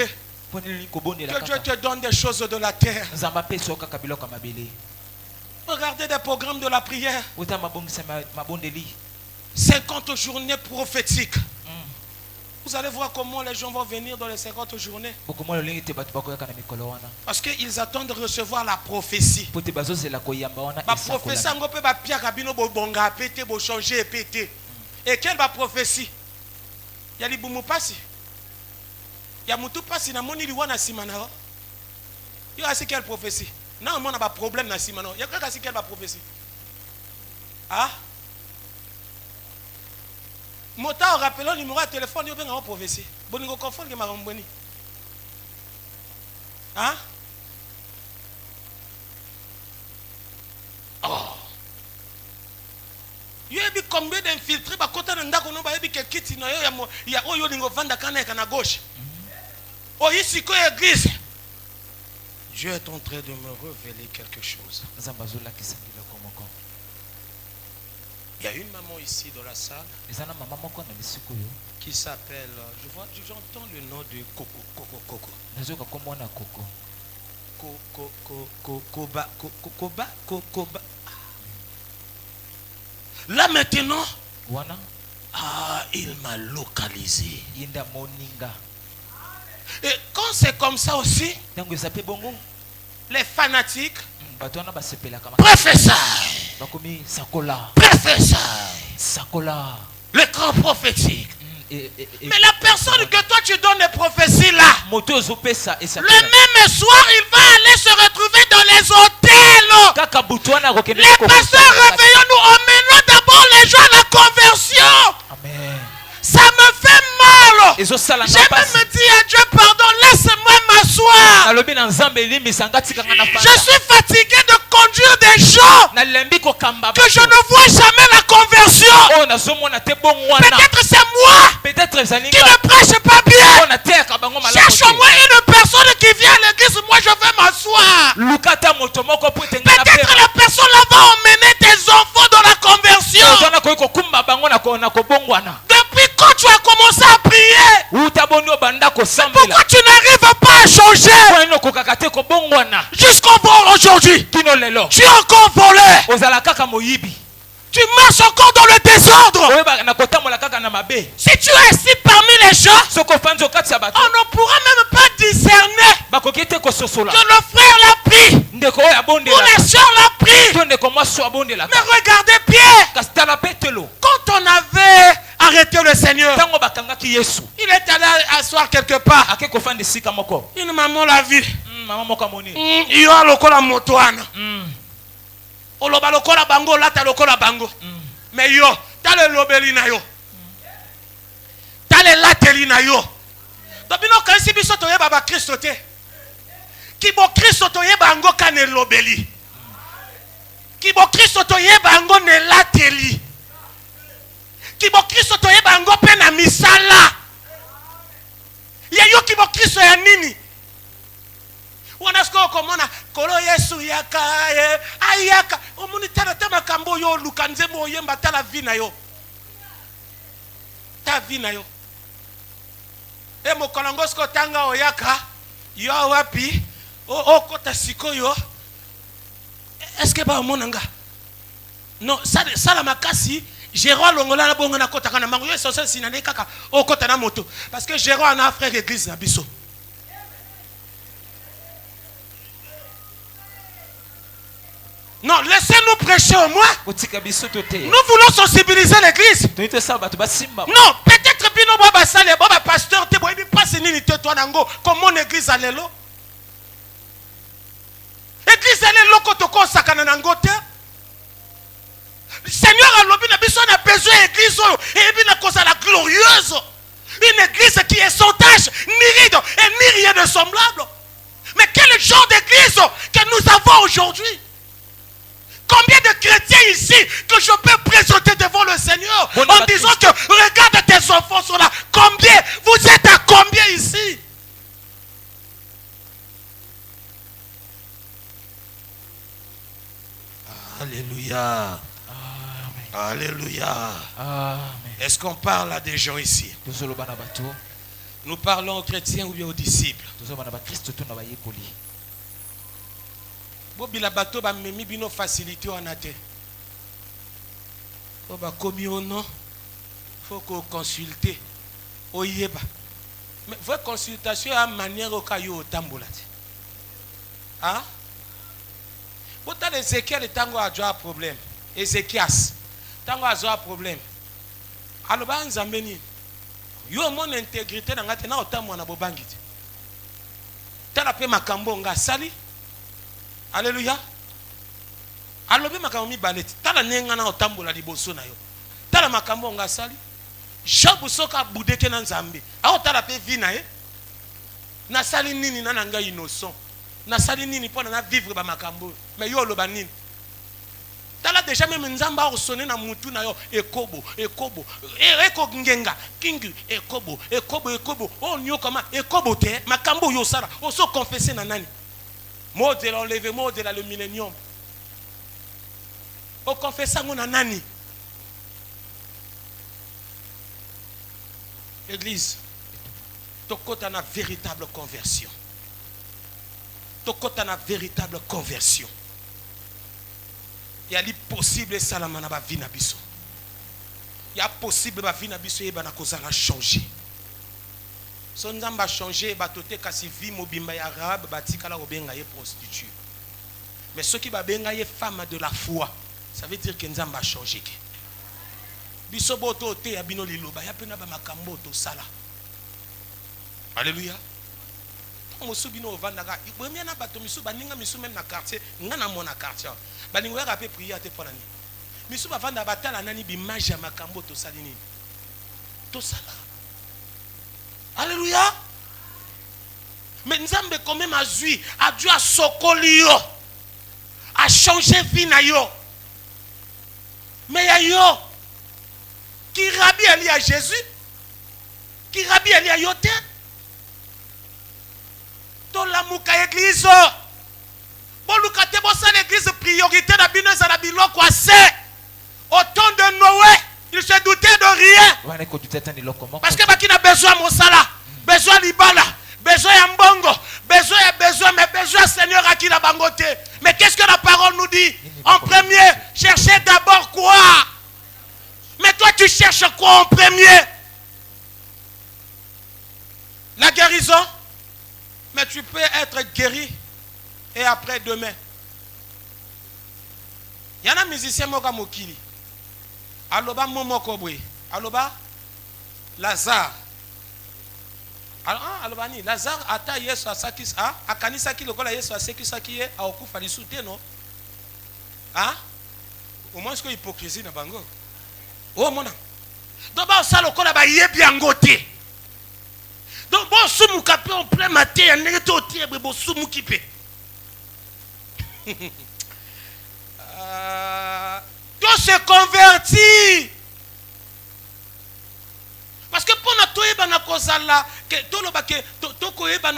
Que Dieu te donne des choses de la terre. Regardez des programmes de la prière. 50 journées prophétiques. Vous allez voir comment les gens vont venir dans les 50 journées. Parce qu'ils attendent de recevoir la prophétie. La prophétie, on peut pas changer et péter. Et quelle va prophétie? Il y a les boumou passi. Il y a moutou passi na moni liwa na simana. Il y a quelle prophétie? Non, on a pas problème na simana. Il y a quelle prophétie? Ah? Mota rappelons le numéro de téléphone, il y a une prophétie. Bon, vous confondez ma ramboni. Hein? Oh. Il y a combien d'infiltrés? Bah, quand on a un d'accord, il y a qui il y a oyo lingo vanda kana kana gauche. Oh, ici quoi église? Dieu est en train de me révéler quelque chose. Il y a une maman ici dans la salle qui s'appelle, j'entends le nom de Coco. Là maintenant, il m'a localisé. Et quand c'est comme ça aussi, les fanatiques, professeurs, le grand prophétique. Mais la personne que toi tu donnes les prophéties là, le même soir il va aller se retrouver dans les hôtels. Les pasteurs, réveillons-nous, emmenons d'abord les gens à la conversion. Amen. Ça me fait mal. J'ai même dit à Dieu, pardon, laisse-moi m'asseoir. Je suis fatigué de conduire des gens que je ne vois jamais la conversion. Peut-être c'est moi qui ne prêche pas bien. Cherche-moi une personne qui vient à l'église, moi je vais m'asseoir. Peut-être la personne là va emmener tes enfants dans la conversion. Depuis quand tu as commencé à prier, pourquoi tu n'arrives pas à changer? Jusqu'au jour aujourd'hui, tu es encore volé. Tu marches encore dans le désordre. Si tu es ici parmi les gens, on ne pourra même pas discerner que le frère l'a pris ou la soeur l'a pris. Mais regardez Pierre, quand on avait arrêté le Seigneur, il est allé asseoir quelque part. Une maman l'a vu. Il y a le motoana. Oloba lokola bango lata lokola bango. Mais yo, t'as le lobeli na yo. T'as le lateli na yo. Dobino kansi biso toye baba Kristo te. Kibo Kristo toye bango kane lobeli. Kibo Kristo toye bango ne lateli. Kibo Kristo toye bango pe na misala. Ya yo kibo Kristo ya nini? Wanasko komona kolo Yesu yakaye ayaka omuni tala tama kambo yo lukanzemo yemba tala vina yo ta vina yo e mo kolongosko tanga oyaka yo wapi o kota sikoyo est-ce que ba monanga non ça la makasi Géro longola na bongo na kota kana mango yo social sinane kaka o kota na moto parce que Géro ana frère église na biso. Non, laissez-nous prêcher au moins. Nous voulons sensibiliser l'église. Non, peut-être bino baba sale baba pasteur te boyebi passe nini te toi nango comment l'église alelo. Église alelo ko toko sakana nango te. Seigneur a lobi na biso na besoin église et bina cause la glorieuse. Une église qui est sans tache, ni ride et ni rien de semblable. Mais quel genre d'église que nous avons aujourd'hui? Combien de chrétiens ici que je peux présenter devant le Seigneur en disant que regarde tes enfants sont là. Combien? Vous êtes à combien ici? Alléluia. Amen. Alléluia. Amen. Est-ce qu'on parle à des gens ici? Nous parlons aux chrétiens ou bien aux disciples. Bobila bato ba memi bino facilité wana te. O ba komi ono faut qu'on consulte oyeba. Mais votre consultation a manière au kayo tambola. Hein? Pourtant Ézéchiel tango a un problème. Ézéchias tango a un problème. Alors ba nzambe ni yo mon intégrité na ngate na otamwa na bobangiti. Tala pe makambo nga sali. Alléluia. Alobi makambo mi baleti. Tala nenga na otambola liboso na yo. Tala makambo nga sali. Job soka budeke na nzambe. Aho tala pe vi na ye. Na sali nini na nanga innocent. Na sali nini pona na vivre ba makambo. Mais yo loba nini. Tala déjà même nzamba o sonné na mutu na yo ekobo eko ngenga kingu ekobo o nyo kama ekobo te makambo yo sara o so confesser na nani. Mot de l'enlèvement de le millénium. O confessa ngona nani. Église, tokota na véritable conversion. Tokota na véritable conversion. Il y a possible ça la manaba vie na biso. Il y a possible ba vie na biso e bana kozala changer. Son nzamba changer ba tote kasi vie mobimba ya arabe batika la obenga ye prostituée. Mais ceux qui ba benga ye femme de la foi, ça veut dire que nzamba changer ke. Biso boto te ya bino liloba ya pena ba makambo to sala. Alléluia. Mosubino ovandaka ibomia na bato misu baninga misu même na quartier ngana mona quartier baningo ya pe prier te pona ni misu bavanda batala nani bimaja makambo to salini to sala. Alléluia. Mais nzambe quand même a dû a sokoli yo a changer vie na yo. Mais ya yo qui rabi ali à Jésus qui rabi ali à yote dans la mouka église. Bon, l'ukate bossa l'église priorité na bino za na biloko ase. Au temps de Noé, il se doutait de rien. Parce que baki na besoin mosala, besoin libala, besoin ya mbongo, besoin mais besoin Seigneur à qui la bangote. Mais qu'est-ce que la parole nous dit? En premier, cherchez d'abord quoi? Mais toi tu cherches quoi en premier? La guérison. Mais tu peux être guéri et après demain. Il y a un musicien moka mokili. Aloba momo kobwe. Aloba Lazare. Aloba ni Lazare ata Yesu asaki akanisa ki lokola Yesu aseki saki ye akufa lisute no. Ah? Au moins que hypocrisie na bango. Oh mona. Doba sa lokola ba yebi angote. Donc, bon, soumou kapé en plein matin, il y a tout qui bon soumou qui peut. Tout se convertit. Parce que pour nous,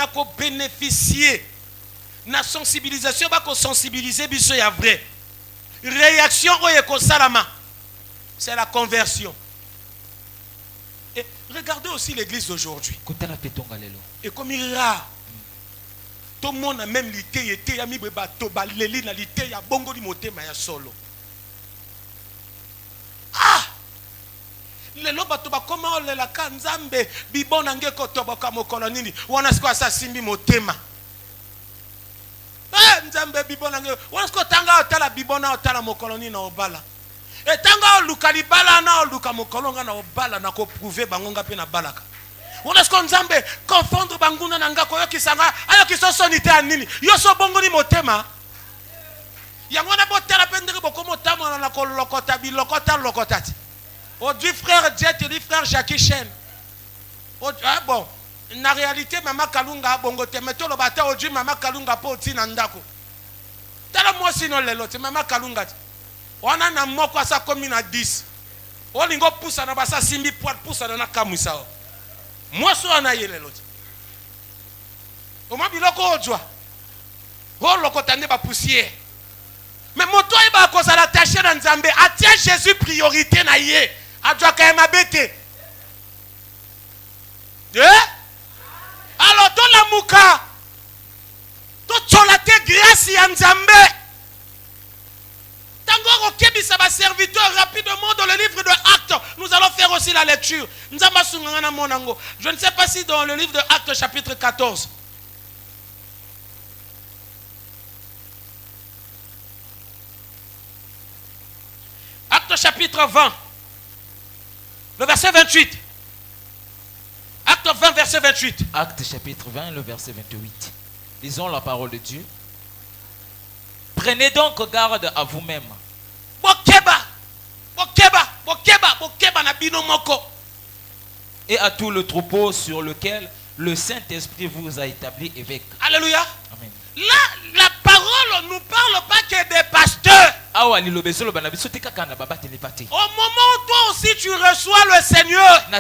tout bénéficier de la sensibilisation, on sensibiliser, c'est vrai. Réaction, c'est la conversion. Et regardez aussi l'église d'aujourd'hui. Et comme il est rare, tout le monde a même l'ité, il y a mis le bateau, il y a bongo di moté, mais il y a solo. Ah! Le bateau, comment on l'a kanzambe, bibon nange kotoba kamo kolonini, on a ce quoi ça simbi motema. Eh, nzambe bibon nange, on a ce quoi tanga otala bibona otala mokoloni na obala. Et tant que lukali bala na luka mokolonga na obala na ko prouver bangonga pe na balaka. On est-ce qu'on nzambe confondre banguna na ngako yo kisanga ayo kisosonité anini. Yo so bongo ni motema. Yango na botela pendere boko motama na ko lokota bi lokota lokotati. O dit frère Jet et dit frère Jackie Chen. Ah bon, na réalité mama Kalunga bongo te meto lo bata o dit mama Kalunga po ti na ndako. Tala moi sino lelo te mama Kalunga. On a un mot ça comme une à 10. On a pousse à la simbi pour pousser à la camoussa. Moi, je suis en aïe l'autre. On m'a dit le joie. On l'a contenu par poussière. Mais mon toit est à cause de la tâche dans Zambé. Attends Jésus priorité naïe. A doit quand même abêter. makasi ya Nzambe. Tango okebisa ba serviteur rapidement dans le livre de Actes. Nous allons faire aussi la lecture. Nzamba sunganga na monango. Je ne sais pas si dans le livre de Actes chapitre 14. Actes chapitre 20. Le verset 28. Acte 20, verset 28. Acte chapitre 20, le verset 28. Lisons la parole de Dieu. Prenez donc garde à vous-même. Et à tout le troupeau sur lequel le Saint-Esprit vous a établi évêque. Alléluia. Amen. Là, la parole ne parle pas que des pasteurs. Au moment où toi aussi tu reçois le Seigneur,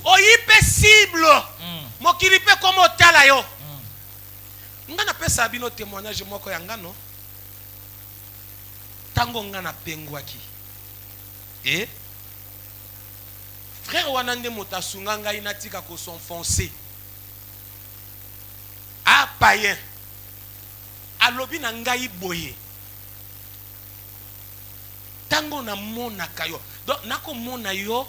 oyipe cible, mokilipe comme otala yo. Ngana pesa bino témoignage moko ya ngano. Tango ngana pengwaki. Et frère wanande motasunga ngai natika ko s'enfoncer. A païen. Alobi na ngai boye. Tango na mona kayo. Donc nako mona yo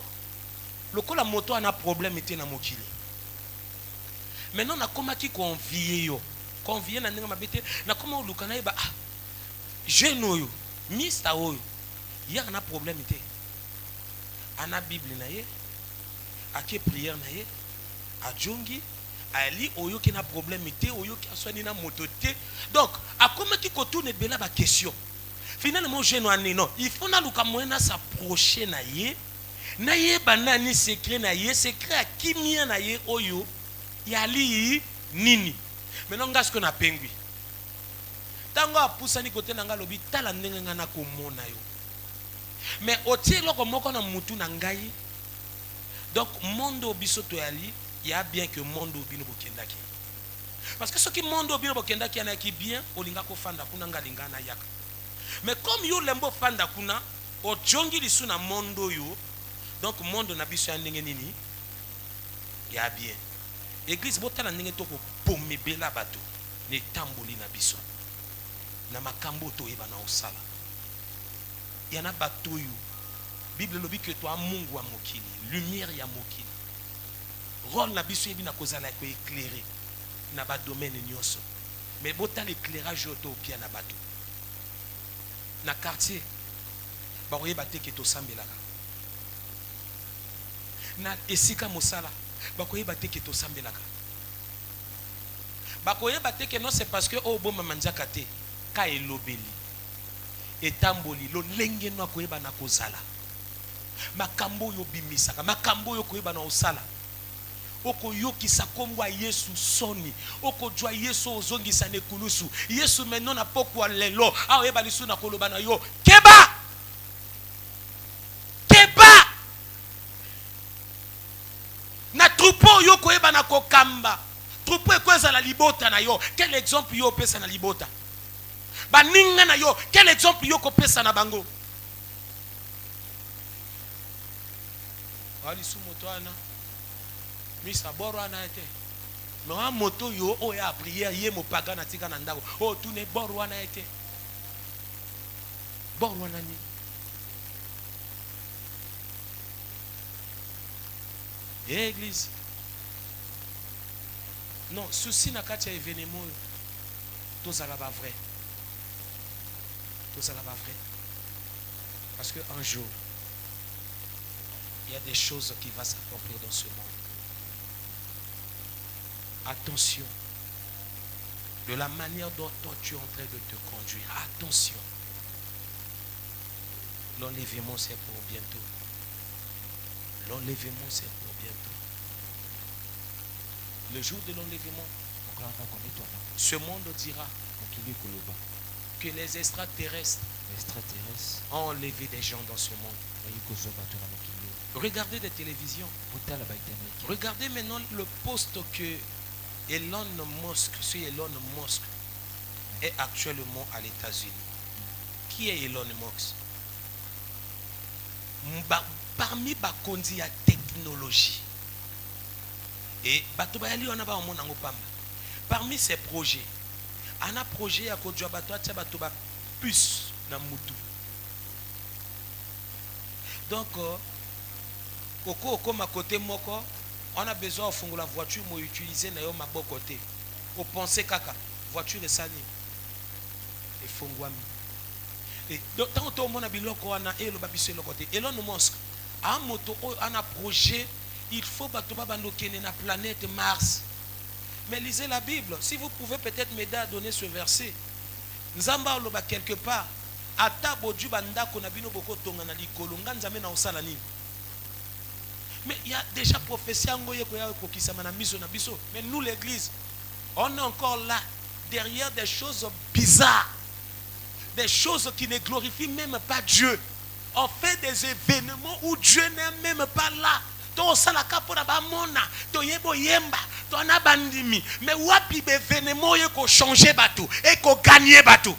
lokola moto ana problème était na mokili. Maintenant na komaki convier yo. Convier na ndenge mabete na koma lukana ba jeune oyo, mista oyo. Ya na problème était. Ana Bible na ye. Ake prière na ye. A jongi ali oyo ki na problème était oyo ki aswani na mototé. Donc a komaki ko tourne bela ba question. Finalement, je non. Il faut que s'approcher na ye banani secret na ye secret à qui mien na ye oyo yali nini. Maintenant ngas ko na pengwi. Tango apusani côté na ngalobi tala ndenge ngana ko mona yo. Mais otie loko moko na mutu na ngai. Donc mondo bisoto yali ya bien que mondo bino bokendaki. Parce que ce qui mondo bino bokendaki na ki bien olinga ko fanda kuna ngalinga na yaka. Mais comme yo lembo fanda kuna o jongi lisu na mondo yo, donc mondo na biso ya ndenge nini ya bien. Église botala ndenge toko pomebela bato ne tamboli na biso na makambo to yeba na osala yana bato yo. Bible lobi que toi mungu wa mokili, lumière ya mokili. Rôle na biso yebi na kozala ko éclairer na ba domaine nyonso. Mais botala éclairage to pia na bato. Na quartier baroye bateke to sambelaka na esika mosala bakoye bateke to sambelaka bakoye bateke non c'est parce que o bomba manjaka te ka elobeli etamboli lo lenge no akoyeba na kozala makambo yo bimisaka makambo yo koyeba na osala oko yokisa kombo ya Yesu soni oko jwa Yesu ozongisa ne kulusu Yesu maintenant na pokwa lelo a oyeba lisu na koloba na yo keba na troupeau yo koyeba na kokamba troupeau koza la libota na yo. Quel exemple yo pesa na libota baninga na yo, quel exemple yo ko pesa na bango ali su moto ana misa boro ana ete mais moto yo o ya prière ye mo paga na tika na ndako o tu ne boro ana ete boro ana ni église non souci na kati ya événement tous à la bas vrai parce que un jour il y a des choses qui vont s'accomplir dans ce monde. Attention de la manière dont toi tu es en train de te conduire. Attention. L'enlèvement c'est pour bientôt. L'enlèvement c'est pour bientôt. Le jour de l'enlèvement, ce monde dira que les extraterrestres ont enlevé des gens dans ce monde. Regardez des télévisions. Regardez maintenant le poste que Elon Musk est actuellement à l'États-Unis. Qui est Elon Musk? Parmi bakondi ya technologie. Et parmi ces projets, ana projet ya kodwa bato atia bato ba plus na mutu. Donc oko ma côté moko, on a besoin de la voiture mo utiliser na yo mabo côté. Au penser kaka voiture et sani et fongwami. Et donc tant on a biloko wana et le babisé le côté. Et là nous monstre un moto on a projet, il faut bato ba bandokene na planète Mars. Mais lisez la Bible. Si vous pouvez peut-être m'aider à donner ce verset. Nzamba loba quelque part. Ata bodu banda konabino boko tonga na likolo nganzame na osala nini. Mais il y a déjà prophétie ngoye ko ya ko kisama na miso na biso. Mais nous l'église, on est encore là derrière des choses bizarres. Des choses qui ne glorifient même pas Dieu. On fait des événements où Dieu n'est même pas là. To sala kapona ba mona, to yebo yemba, to na bandimi. Mais wapi événement ye ko changer bateau et ko gagner bateau.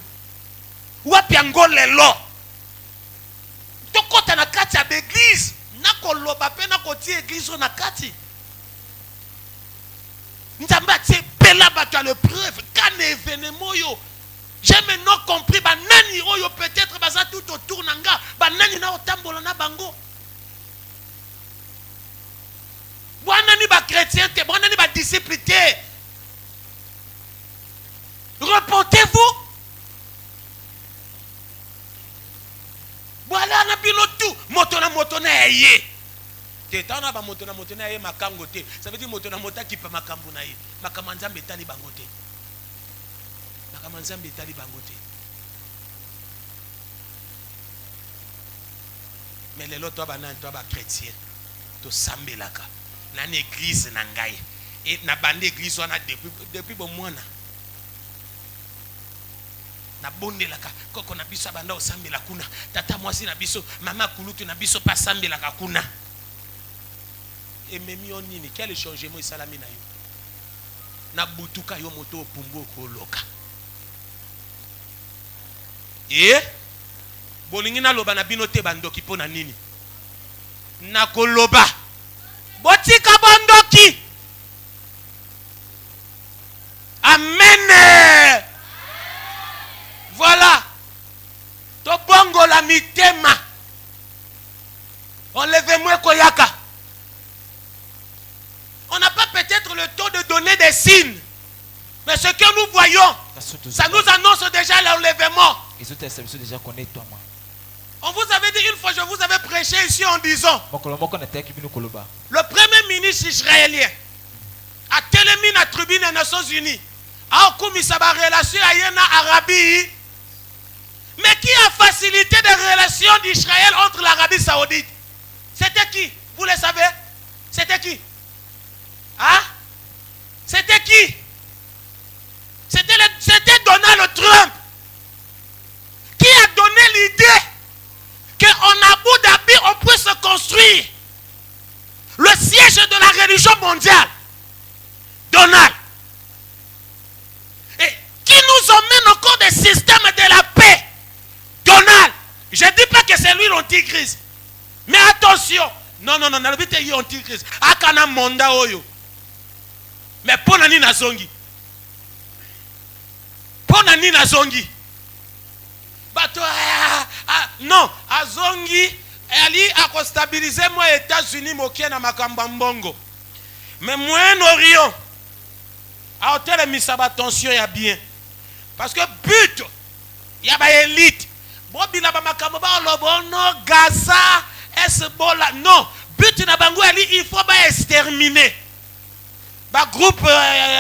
Wapi angolelo. To kota na kati ya l'église, na ko loba pe na ko ti église na kati. Nzamba ti pela bateau le preuve quand événement yo. J'ai maintenant compris ba nani oyo peut-être baza tout autour nanga, ba nani na otambola na bango. Bonani ba chrétien te, bonani ba disciple te. Repentez-vous. Voilà na pilotu, moto na ye. Te tana ba moto na ye makango te. Ça veut dire moto na mota ki pa makambo na ye. Makamanza betali bango te. Makamanza betali bango te. Mais les loto ba nan to ba chrétien. To sambelaka. Na église na ngai et na bande église wana depuis bon mois na bondelaka koko na biso banda osambela kuna tata mwasi na biso mama kulutu na biso pa sambelaka kuna et memi on nini quel changement isalami na yo na butuka yo moto opumbo koloka et bolingi na loba na bino te bandoki pona nini na koloba botika bondoki. Amen. Voilà. To bongo la mitema. Enlevez-moi koyaka. On n'a pas peut-être le temps de donner des signes. Mais ce que nous voyons, ça nous annonce déjà l'enlèvement. On vous avait dit une fois, je vous avais prêché ici en disant, le premier ministre israélien a télémis la tribune des Nations Unies, a commis sa relation avec l'Arabie, mais qui a facilité des relations d'Israël entre l'Arabie Saoudite? C'était qui? Vous le savez? C'était qui? Hein? C'était qui? C'était Donald Trump qui a donné l'idée qu'en Abu Dhabi, on peut se construire le siège de la religion mondiale. Donald. Et qui nous emmène encore des systèmes de la paix. Donald. Je ne dis pas que c'est lui l'antichrist. Mais attention. Non, n'habitez pas l'antichrist. Akana monda oyo. Mais ponani na zongi. Ponani na zongi. Bato, non, azongi, ali a stabiliser moi États-Unis moké na makamba mbongo. Mais Moyen-Orient, a hôtel misaba attention ya bien. Parce que but, y a ba élite. Bon bila ba makamba ba lobono Gaza, Hezbollah. Non, but na bango ali il faut ba exterminer. Ba groupe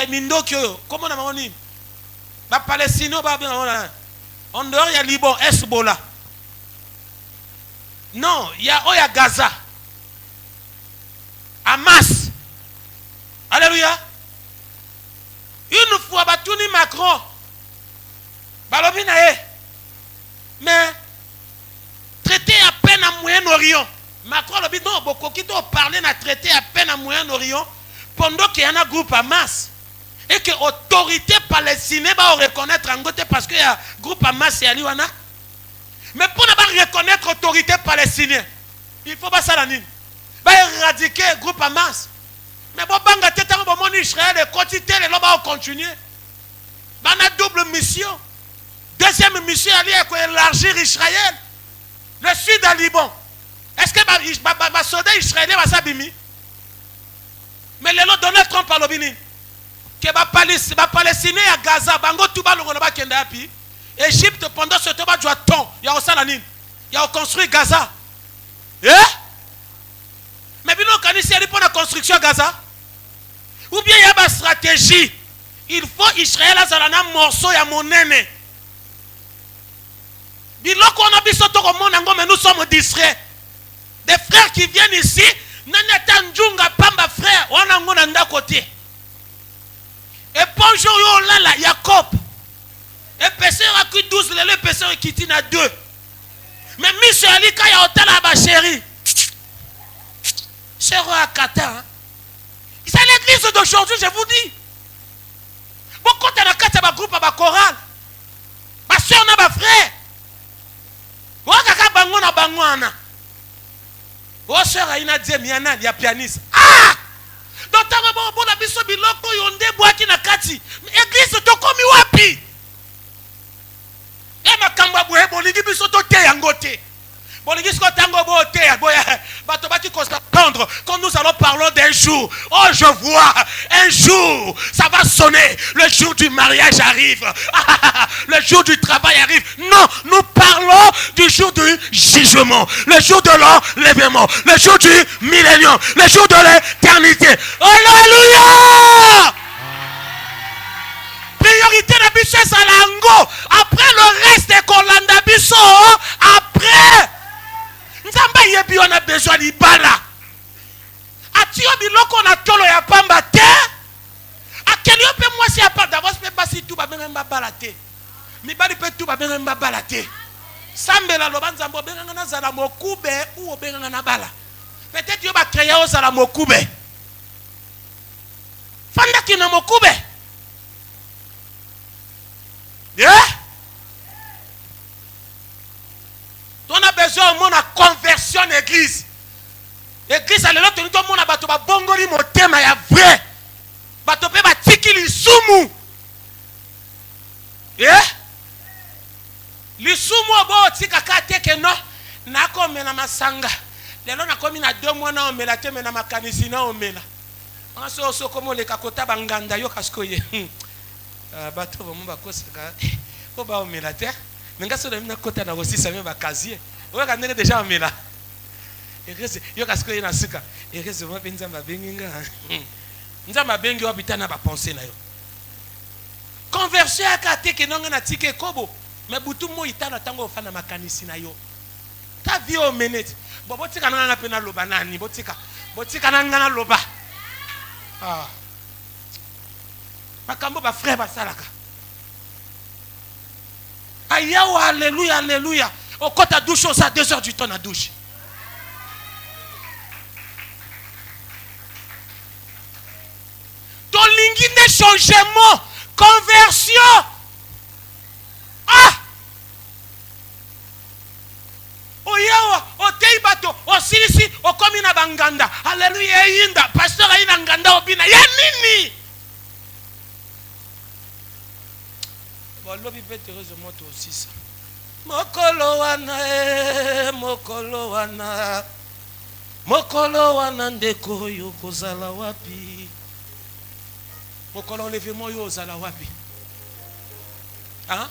Mindokyo, comment on a moni? Ba Palestino ba bien. En dehors, il y a Liban, Hezbollah. Non, il y a Gaza. Hamas. Alléluia. Une fois, Batouni Macron. Balobinae. Mais, traité à peine à Moyen-Orient. Macron, le non, beaucoup qui doit parler, n'a traité à peine à Moyen-Orient. Pendant qu'il y a un groupe Hamas. Et que l'autorité palestinienne va reconnaître en côté parce qu'il y a un groupe Hamas et Aliwana. Mais pour ne pas reconnaître l'autorité palestinienne, il faut pas ça la nine. Va éradiquer le groupe Hamas. Mais bon, banga teta bon mon Israël et quantité les lois va continuer. Bana double mission. Deuxième mission, elle est élargir Israël. Le sud du Liban. Est-ce que les soldats israéliens vont s'abîmer? Mais les Donald Trump parle bien. Que les Palestiniens à Gaza, bango tout bas le Ronaba Kenda api. Égypte pendant ce temps doit ton. Il y a au Salanine. Il y a construit Gaza. Eh? Mais bien on connaît si elle est pour la construction à Gaza. Ou bien il y a une stratégie. Il faut Israël à Zalana morceau ya mon aîné. Biloko on a vu surtout au monde mais nous sommes distraits. Des frères qui viennent ici, nanata njunga pamba frère, on a ngona nda côté. Et bonjour yo lala Jacob. Et pécheur a qui 12 le pécheur qui tient à 2. Mais Michel Ali quand il y a autant là-bas chérie. Cher à Kata. C'est l'église d'aujourd'hui, je vous dis. Beaucoup de la ba groupe ba chorale. Ma soeur na ba frère. Wakaka bangona bangwana. Oh soeur aina demiana ya pianiste. Ah! Donc bon la biso biloko yonde boaki na kati. Église to komi wapi? E makamba boye bolingi biso to te yangote. Bolingi sko tango bo te boya bato baki comprendre quand nous allons parler d'un jour. Oh je vois un jour ça va sonner. Le jour du mariage arrive. Le jour du travail arrive. Non, nous parlons du jour du jugement, le jour de l'enlèvement, le jour du millénium, le jour de l'éternité. Alléluia! Priorité de biso salango. Après le reste de Kolanda biso. Après, Nzamba yebi on a besoin d'ibala. Atio biloko na tolo ya pamba te. Akeli pe moi si a pas d'avance pe basi tout ba benga balate. Mi bali pe tout ba benga balate. Sambela lo banzambo benga na zala mokube ou benga na bala. Peut-être yo ba créer o zala mokube. Fanda ki na mokube. Yeah? On a besoin de la conversion d'église. L'église, elle est là, tout le monde a besoin de bongori motema ya vrai. Bato pe batiki lisumu. Yeah? Lisumu obo tika kate ke no. Nako mena masanga. Lelo na komi na 2 mois na omela te mena makanisi na omela. Anso so komo le kakota banganda yo kaskoye. Bato bomo bakosaka. Ko ba omela te. Menga so na kota na aussi ça même bakazie. Oya kanele déjà omela. Ereze yo kaskoye na suka. Ereze mo penza mabenginga. Nzamba bengi obitana ba penser na yo. Conversion akate ke nonga na tike kobo. Mais butu mo itana tango ofana makanisi na yo. Ta vie au minute. Botika na pena loba nani botika. Botika na ngana loba. Ah. Makambo ba frère ba salaka. Ayaw alléluia alléluia. Au côté à douche ça 2 heures du temps à douche. Ton lingine changement, conversion. Ah! Oyawa, oteibato, osisi, okomina banganda. Alléluia yinda, pasteur ayina nganda obina. Ya nini? Bon, lobi peut heureusement toi aussi ça. Mokolo wana ndeko yo kozala wapi? Mokolo enlèvement yo ozala wapi? Hein?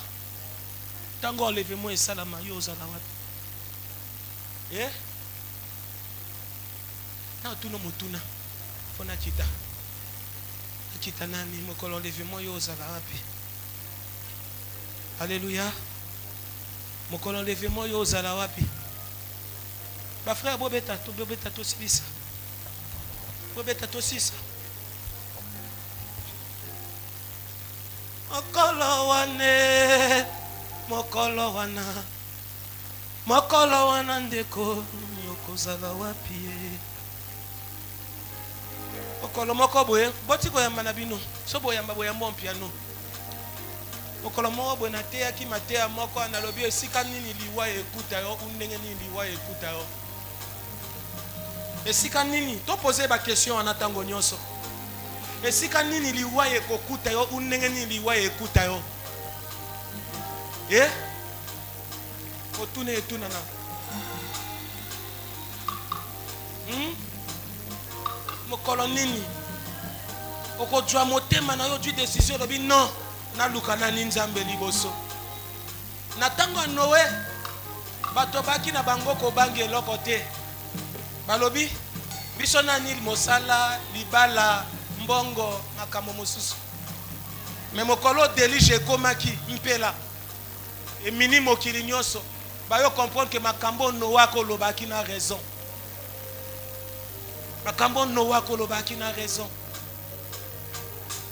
Tango enlèvement esalama yo ozala wapi? Eh? Na tuna mutuna. Fona chita. Chita nani mokolo enlèvement yo ozala wapi? Alléluia. Mokolo enlèvement yo ozala wapi? Ba frère bobeta to silisa. Bobeta to sisa. Mokolo wana ndeko yokozala wapi? Mokolo moko boye botiko yamba na bino so boyamba boyamba mpiano. Mokolo moko boye na te aki matea moko analobi esika nini liwa ekuta yo undenge nini liwa ekuta yo. Esika nini to poser ba question anatango nyonso. Esika nini liwa ekokuta yo undenge nini liwa ekuta yo. Eh? Otune etunana. Mokolo nini? Okodjwa motema na yo du décision lobi non. Na lukana ni nzambe liboso. Na tango Noé bato baki na bango ko bangi eloko te. Balobi biso na nil mosala libala mbongo makambo mosusu. Mais mokolo délige ekomaki mpela. Et mini mokili nyonso bayo comprendre que makambo Noé kolobaki na raison. Makambo Noé kolobaki na raison.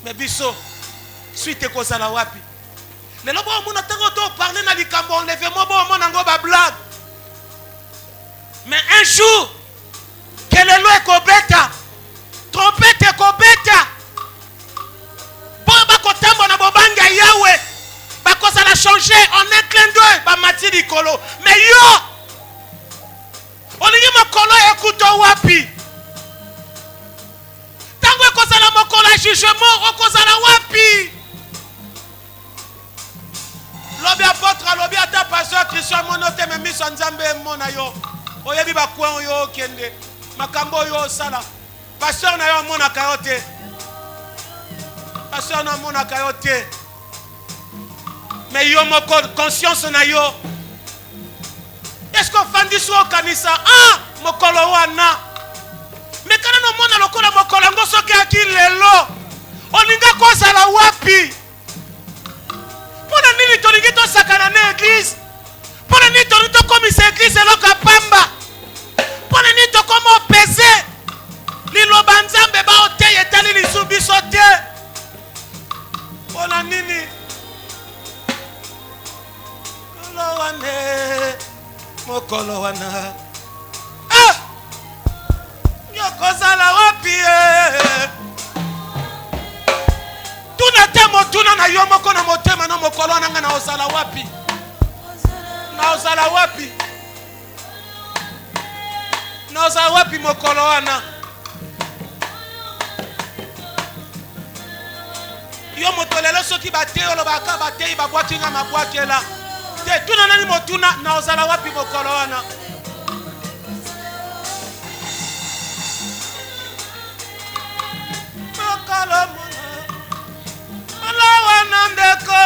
Mais biso suite kozala wapi? Lelo bo mona tango to parler na likambo enlèvement bo mona ngo ba blague. Mais un jour que le loi ekobeta trompette ekobeta bo bakotambo na bobanga yawe bakozala changer en un clin d'œil ba mati likolo. Mais yo olingi mokolo ekuto wapi? Tango ekozala mokolo ya jugement okozala wapi? Lobi apôtre, lobi ata pasteur Christian monote me miso nzambe mona yo. Oyebi ba kwa yo kende. Makambo yo sala. Pasteur na yo mona kayote. Pasteur na mona kayote. Mais yo moko conscience na yo. Est-ce qu'on fandi so kanisa? Ah, mokolo wana. Mais kana no mona lokola mokolo ngoso ke akilelo. Oninga ko sala wapi? Pona nini tolingi to sakana na église? Pona nini tolingi to komisa église eloka pamba? Pona nini to komo pese? Liloba nzambe ba ote yetali lisubi sote. Pona nini? Kolo wane mokolo wana. Ah! Yokozala wapi? Tuna temo tuna na yo moko na motema na mokolo nanga na osala wapi? Na osala wapi? Na osala wapi mokolo wana? Yo motolelo soki bateo lo baka batei babwaki nga mabwakela. Te tuna nani motuna na osala wapi mokolo wana? Mokolo wana ndeko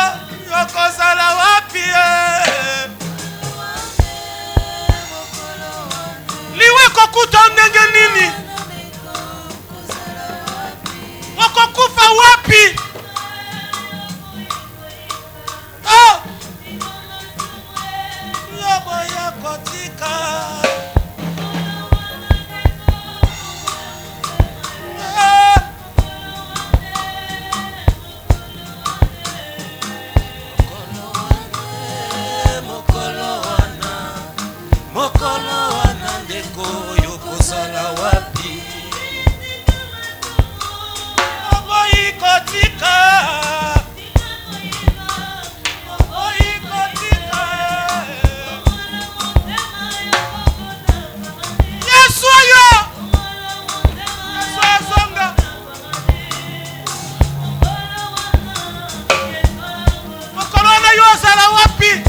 yokozala wapi? Liwe kokuta ndenge nini? Wakokufa wapi? Oh! Yobo yakotika. Mokolo wana ndeko yokozala wapi? Oboyi kotika. Oboyi kotika. Yesu yo. Yesu azonga. Mokolo wana yo azala wapi?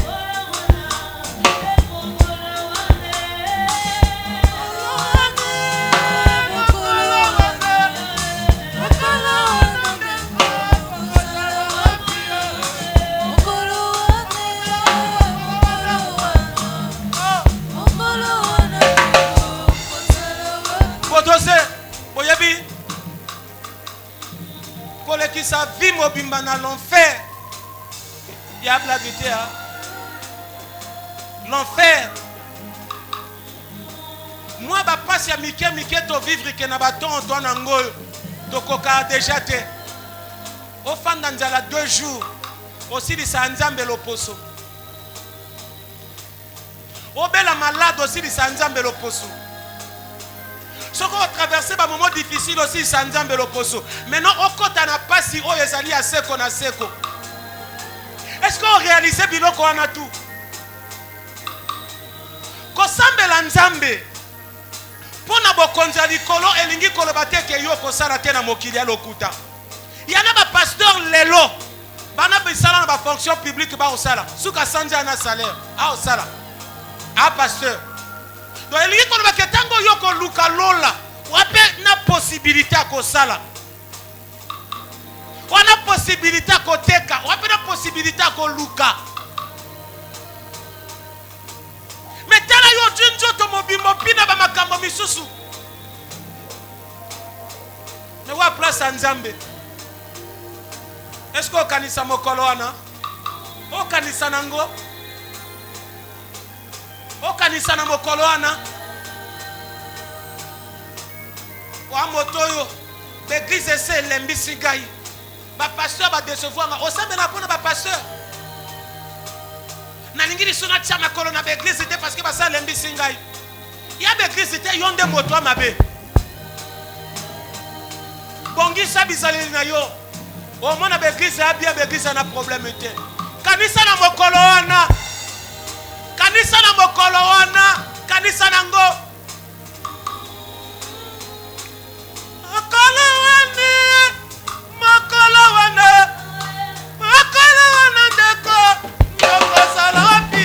Qui sa vie mobimba dans l'enfer. Il y a blague l'enfer. Moi ba passe ya mike to vivre que na baton to na ngol to koka déjà te. Au fin d'anzala 2 jours aussi di sa nzambe loposo. Au bela malade aussi di sa nzambe loposo. Ce qu'on va traverser un moment difficile aussi, c'est Nzambe loposo. Maintenant, au côté na pasi o ezali a seko na seko. Est-ce qu'on réalise biloko wana tout? Ko sambela Nzambe. Pona bokonza likolo elingi koloba te ke yo ko sala te na mokili ya lokuta. Il y en a ba pasteur lelo. Bana bisala na fonction publique ba osala. Suka sanja na salaire. A osala. A pasteur. Donc il y a que tango yoko luka lola. Wape na possibilité à kosala. Wana possibilité à koteka. Wape na possibilité à koluka. Mais tala yo jinjo to mobimbo pina ba makambo misusu. Ne wa place en Nzambe. Est-ce que kanisa mokolo wana? O kanisa nango? O kanisa na mokolo wana? Wa motoyo l'église c'est lembisi gai. Ba pasteur ba décevoir nga. O sabe na pona ba pasteur. Na ningiri sona tia makolo na ba église te parce que ba sa lembisi gai. Ya ba église te yonde moto mabe. Bongi sa bizali na yo. Au moins, l'église a bien l'église a un problème. Kanisa na mokolo wana. Kanisa na mokolo wana. Kanisa nango. Mokolo wana. Mokolo wana. Mokolo wana ndeko. Ndeko sala wapi.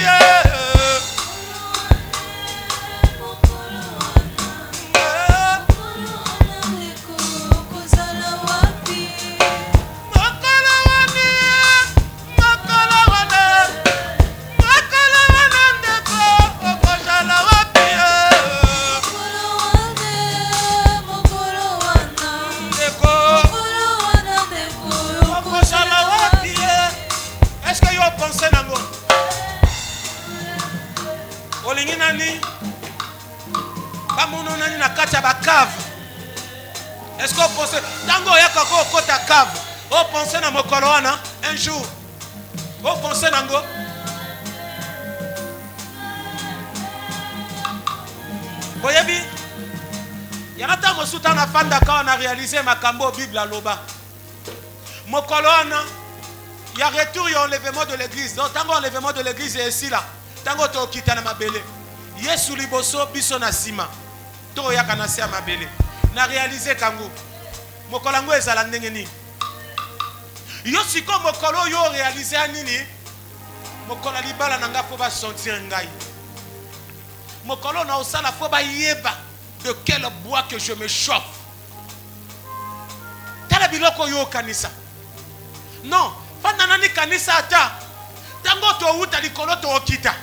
Est-ce qu'on pense tango yaka ko kota cave? On pense na mokolo wana un jour. On pense nango. Boyebi. Yanata mosuta na fanda ka on a réalisé makambo Bible loba. Mokolo wana il y a retour et enlèvement de l'église. Donc tango enlèvement de l'église est ici là. Tango to kita na mabele. Yesu liboso biso na sima. To yaka na sia mabele. Na réalisé kango mokolango ezala ndenge nini yo siko mokolo yo réalisé nini mokola libala nanga fo ba sentir ngai mokolo na osala fo ba yeba de quel bois que je me chauffe tala biloko yo kanisa non fanda nani kanisa ata tango to uta likolo to okita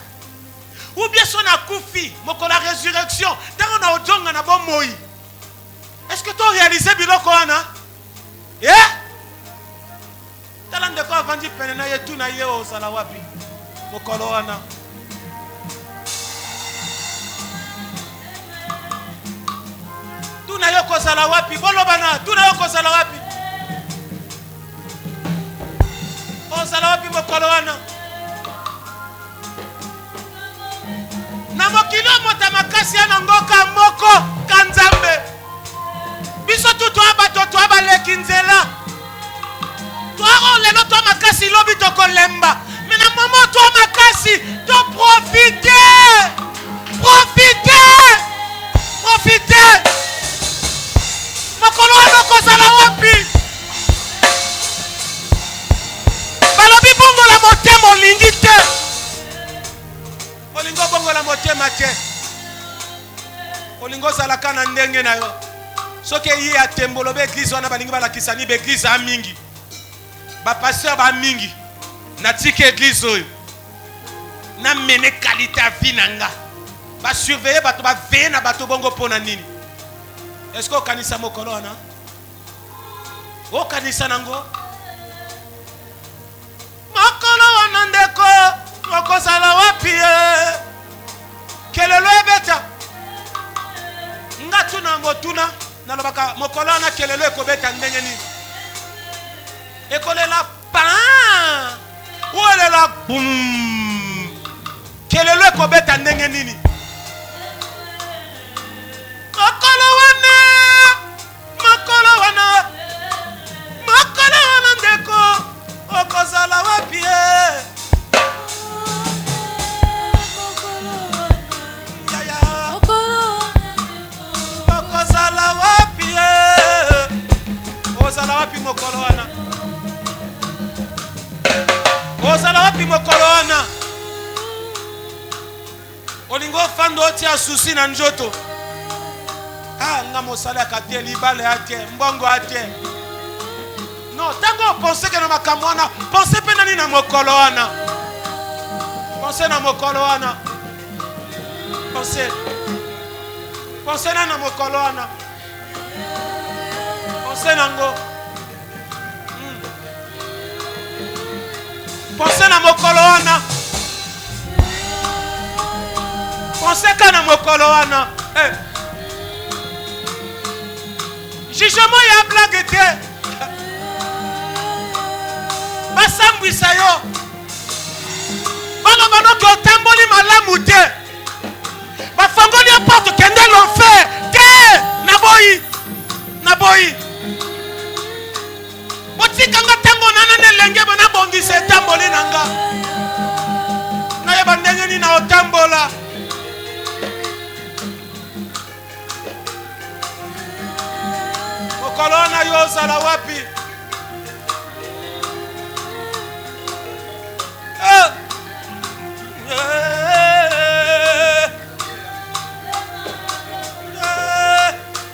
ou bien son akufi mokola résurrection tango na ojonga na bo moi. Est-ce que tu as réalisé biloko wana? Eh? Talande ko avandi penena yetu na ye o sala wapi? Mokolo wana. Tuna yo ko sala wapi? Bolo bana, tuna yo ko sala wapi? O sala wapi mokolo wana? Na mokilo mota makasi ya ngoka moko kanzambe. Biso tu toa bato toa baleki nzela. Toa o lelo toa makasi lobi to kolemba. Mena momo toa makasi to profiter. Profiter. Profiter. Mokolo wana kozala wapi? Balobi bongo la motema olingi te. Olingo bongo la motema te. Olingo sala kana ndenge na yo. Soki yi atembolo be église wana balingi balakisa ni be église a mingi ba pasteur ba mingi na tike église oyo na mene qualité à vie nanga ba surveiller bato ba veiller na bato bongo pona nini. Est-ce que kanisa mokolo wana o kanisa nango mokolo wana ndeko okosala wapi kelelo ebeta ngatu na ngotuna na lobaka mokolo na kelelo ekobeta ndenge nini ekolela pa olela bum kelelo ekobeta ndenge nini mokolo wana ndeko okozala wapi ozala wapi mokolo wana olingo fando otia susi na njoto nga mosalaka te libala ate mbongo ate non tango pense ke na makambo wana pense pe nani na mokolo wana pense na mokolo wana pense na mokolo wana pense nango pense na mokolo wana pense ka na mokolo wana jugement ya blague te basambwisa yo baloba noki otamboli malamu te bafongoli yo porte kende l'enfer te naboyi botikanga ntango nana nelenge bona bongisa etamboli nanga nayeba ndenge nini na otambola mokolo wana yo ozala wapi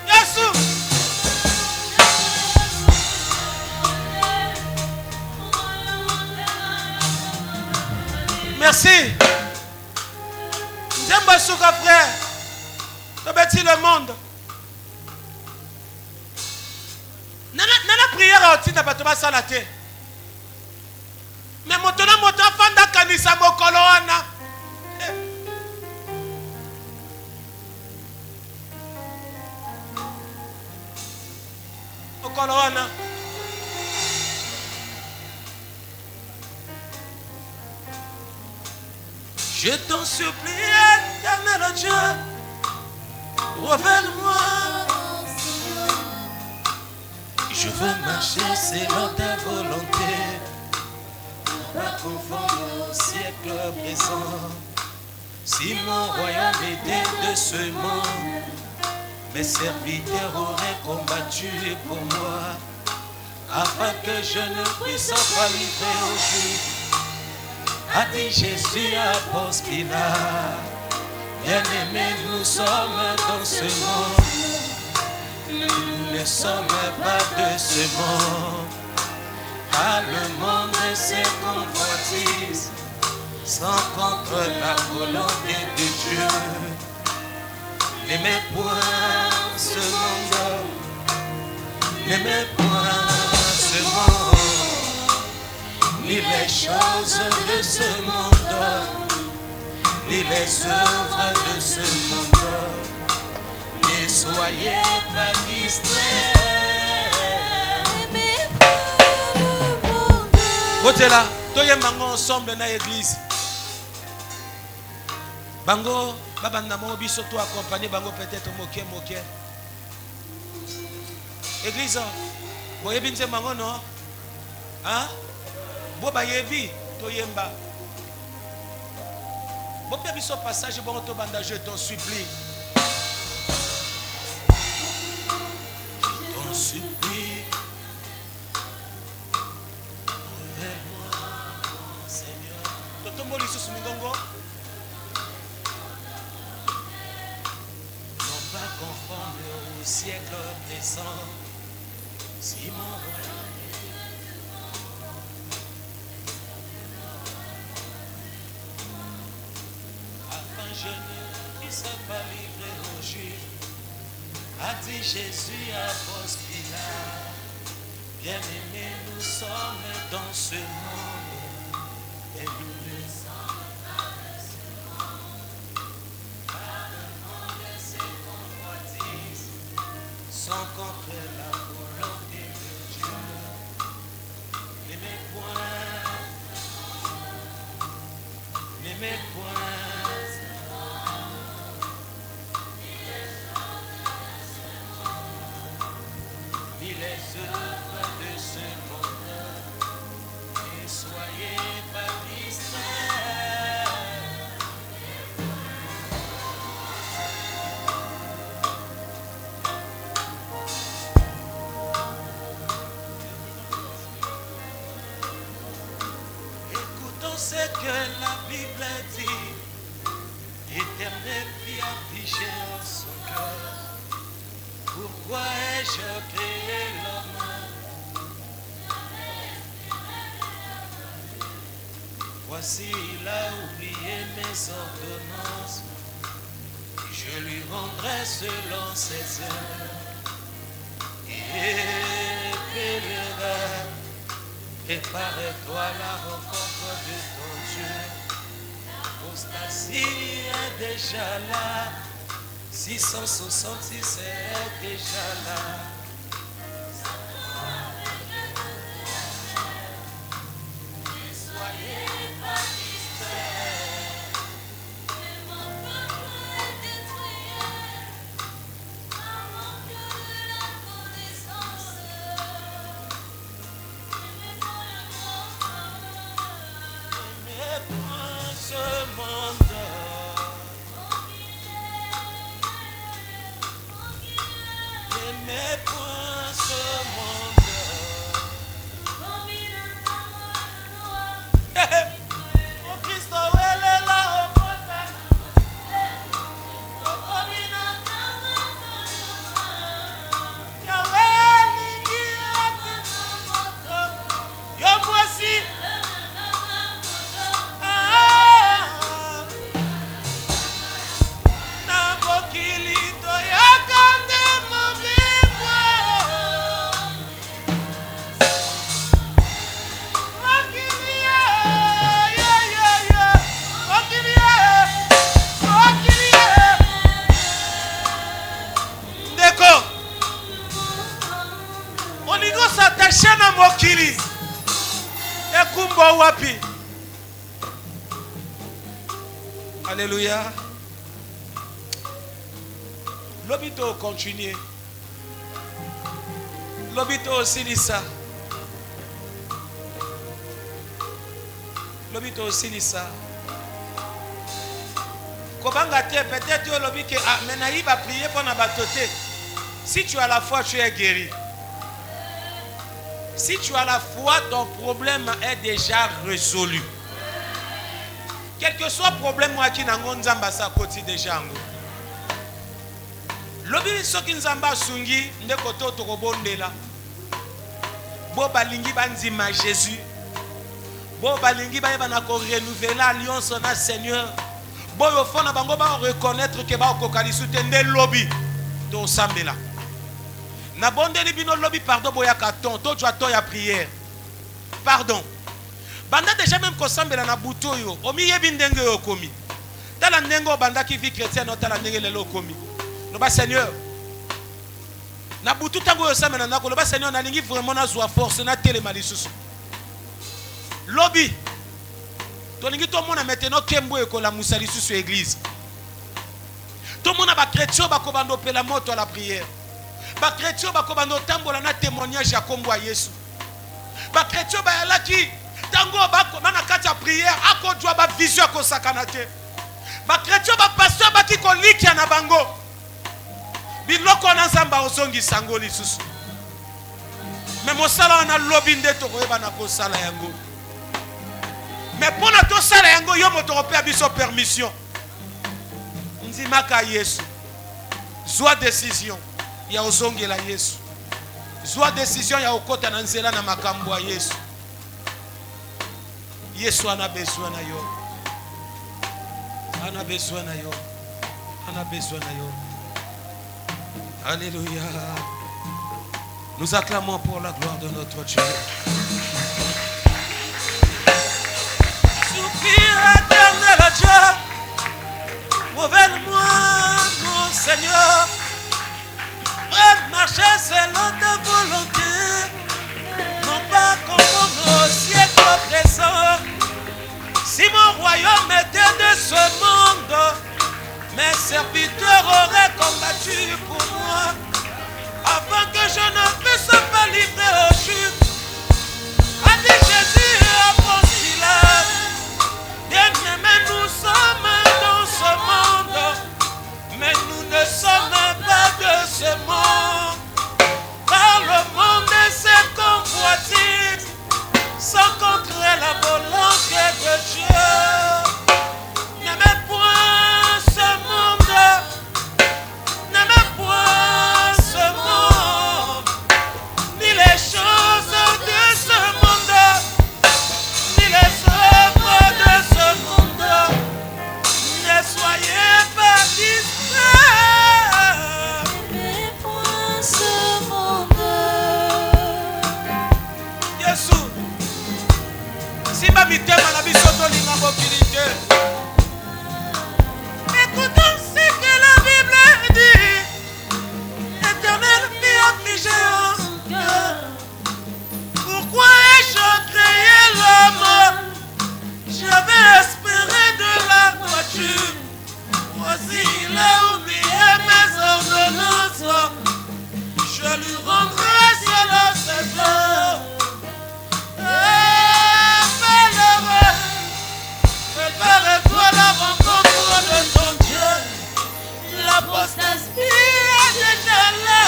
Yesu merci Nzembo suka frère tobeti le monde nana prière otinda bato basala te mais moto na moto afanda kanisa mokolo wana mokolo wana je t'en supplie éternel Dieu reviens-moi. Je veux marcher selon ta volonté, pas conforme au siècle présent. Si mon royaume était de ce monde, mes serviteurs auraient combattu pour moi, afin que je ne puisse pas livrer aux Juifs. A dit Jésus à Ponce Pilate, bien-aimés, nous sommes dans ce monde. Nous ne sommes pas de ce monde, car le monde et ses convoitises sont contre la volonté de Dieu. N'aimez point ce monde, n'aimez point ce monde, ni les choses de ce monde, ni les œuvres de ce monde. Ne soyez pas distraits. Côté là, toye mango ensemble na église. Bango, baba namo biso to accompagner bango peut-être moké. Église, boye binze mango non? Hein? Bo ba yebi toyemba. Bo pe biso passage bon to banda je t'en supplie. Supplie, reviens-moi, Seigneur. Totomboli sous Mingongo. Non pas conforme au siècle présent. Si mon royaume afin je ne puisse pas livrer aux Juifs. A dit Jésus à Ponce Pilate, bien-aimés, nous sommes dans ce monde et nous ne sommes pas de ce monde. Car le monde et ses convoitises sont contre la volonté de Dieu. N'aimez point, les œuvres de ce monde, et soyez pas distraits. ce que la Bible dit. Éternel qui a figé en son cœur. Pourquoi ai-je créé l'homme? Voici, il a oublié mes ordonnances. Je lui rendrai selon ses œuvres. Et pèlerin, prépare-toi la rencontre de ton Dieu. L'apostasie est déjà là. 666 est déjà là. Alléluia. L'obito continue. L'obito aussi dit ça. L'obito aussi dit ça. Kobanga te peut-être l'obi que Menaï va prier pour na batoté. Si tu as la foi, tu es guéri. Si tu as la foi, ton problème est déjà résolu. Quel que soit le problème, moi qui n'ai pas ça côté déjà. Lobi soki nzamba sungi ndeko toto kobondela. Bo balingi banzima Jésus. Bo balingi ba na ko renouveler alliance na Seigneur. Bo yo fona bango ba reconnaître que ba kokali soutende lobi to sambela. Na bondeli bino lobi pardon boya katon to tu attends ya prière. Pardon. Banda déjà même ko sambela na buto yo. Omi yebi ndenge yo komi. Tala ndenge banda ki vie chrétienne tala ndenge lelo komi. No ba Seigneur. Na butu tango yo sambela na ko lo ba Seigneur na lingi vraiment na zwa force na telema lisusu. Lobi. Tolingi to mona maintenant kembo ekola musali lisusu église. To mona ba chrétien ba ko bando pela moto à la prière. Ba chrétien ba ko bando tambola na témoignage ya kombo ya Yesu. Ba chrétien ba yala ki tango ba ko na kati ya prière akodwa ba vision ko sakana te. Ba chrétien ba pasteur ba ki ko likia na bango. Biloko na nzamba osongi sango lisusu. Mais mosala na lobi nde to koyeba na ko sala yango. Mais pour na to sala yango yo moto kopea biso permission. Nzimaka Yesu. Zwa décision ya osongi la Yesu. Zwa décision ya okota na nzela na makambo ya Yesu. Yesu ana besoin na yo. Ana besoin na yo. Ana besoin na yo. Alléluia. Nous acclamons pour la gloire de notre Dieu. Soupir éternel Dieu, révèle-moi mon Seigneur. Marcher selon ta volonté, non pas comme au siècle présent. Si mon royaume était de ce monde, mes serviteurs auraient combattu pour moi, afin que je ne puisse pas livrer au chute. A dit Jésus à Ponce-Pilate, bien-aimés, nous sommes dans ce monde, mais nous ne sommes pas de ce monde. Car le monde et ses convoitises sont contre la volonté de Dieu. mitema na biso tolinga mokili te. Écoutons ce que la Bible dit. Éternel, fais affliger son cœur. Pourquoi ai-je créé l'homme? J'avais espéré de la voiture. Voici il a oublié mes ordonnances. Je lui rendrai cela cette heure. Malheureux, prépare-toi la rencontre de ton Dieu. L'apostasie est déjà là.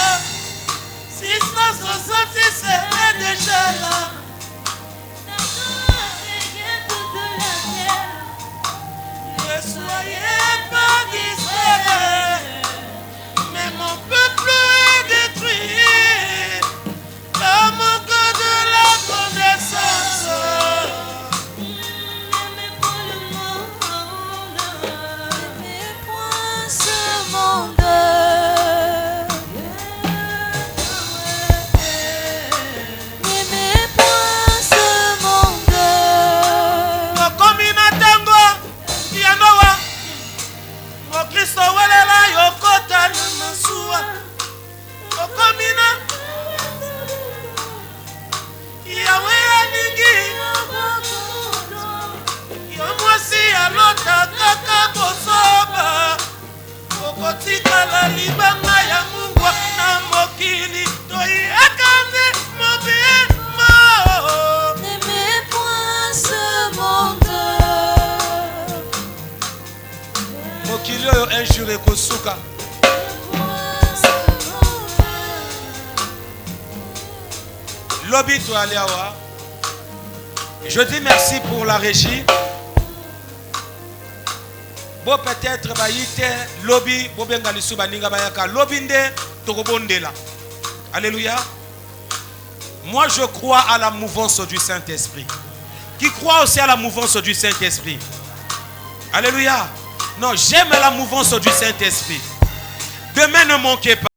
666 est déjà là. Ne soyez pas distraits, mais mon peuple est détruit par manque de la connaissance. N'aimez point le monde, n'aimez point ce monde. N'aimez point ce monde. Mokomina tango yanowa Mokristo welela yokota na masuwa. Mokomina yawe alingi yo mwasi alota kaka bosoba. Okotikala libanga ya mungwa na mokili toyekane mobima. N'aimez point ce monde. Mokili oyo un jour ekosuka. Lobby to aliawa. Je dis merci pour la régie. Bon peut-être baïté lobby bobenga lisuba ninga bayaka lobby nde tokobondela. Alléluia. Moi je crois à la mouvance du Saint-Esprit. Qui croit aussi à la mouvance du Saint-Esprit? Alléluia. Non, j'aime la mouvance du Saint-Esprit. Demain ne manquez pas.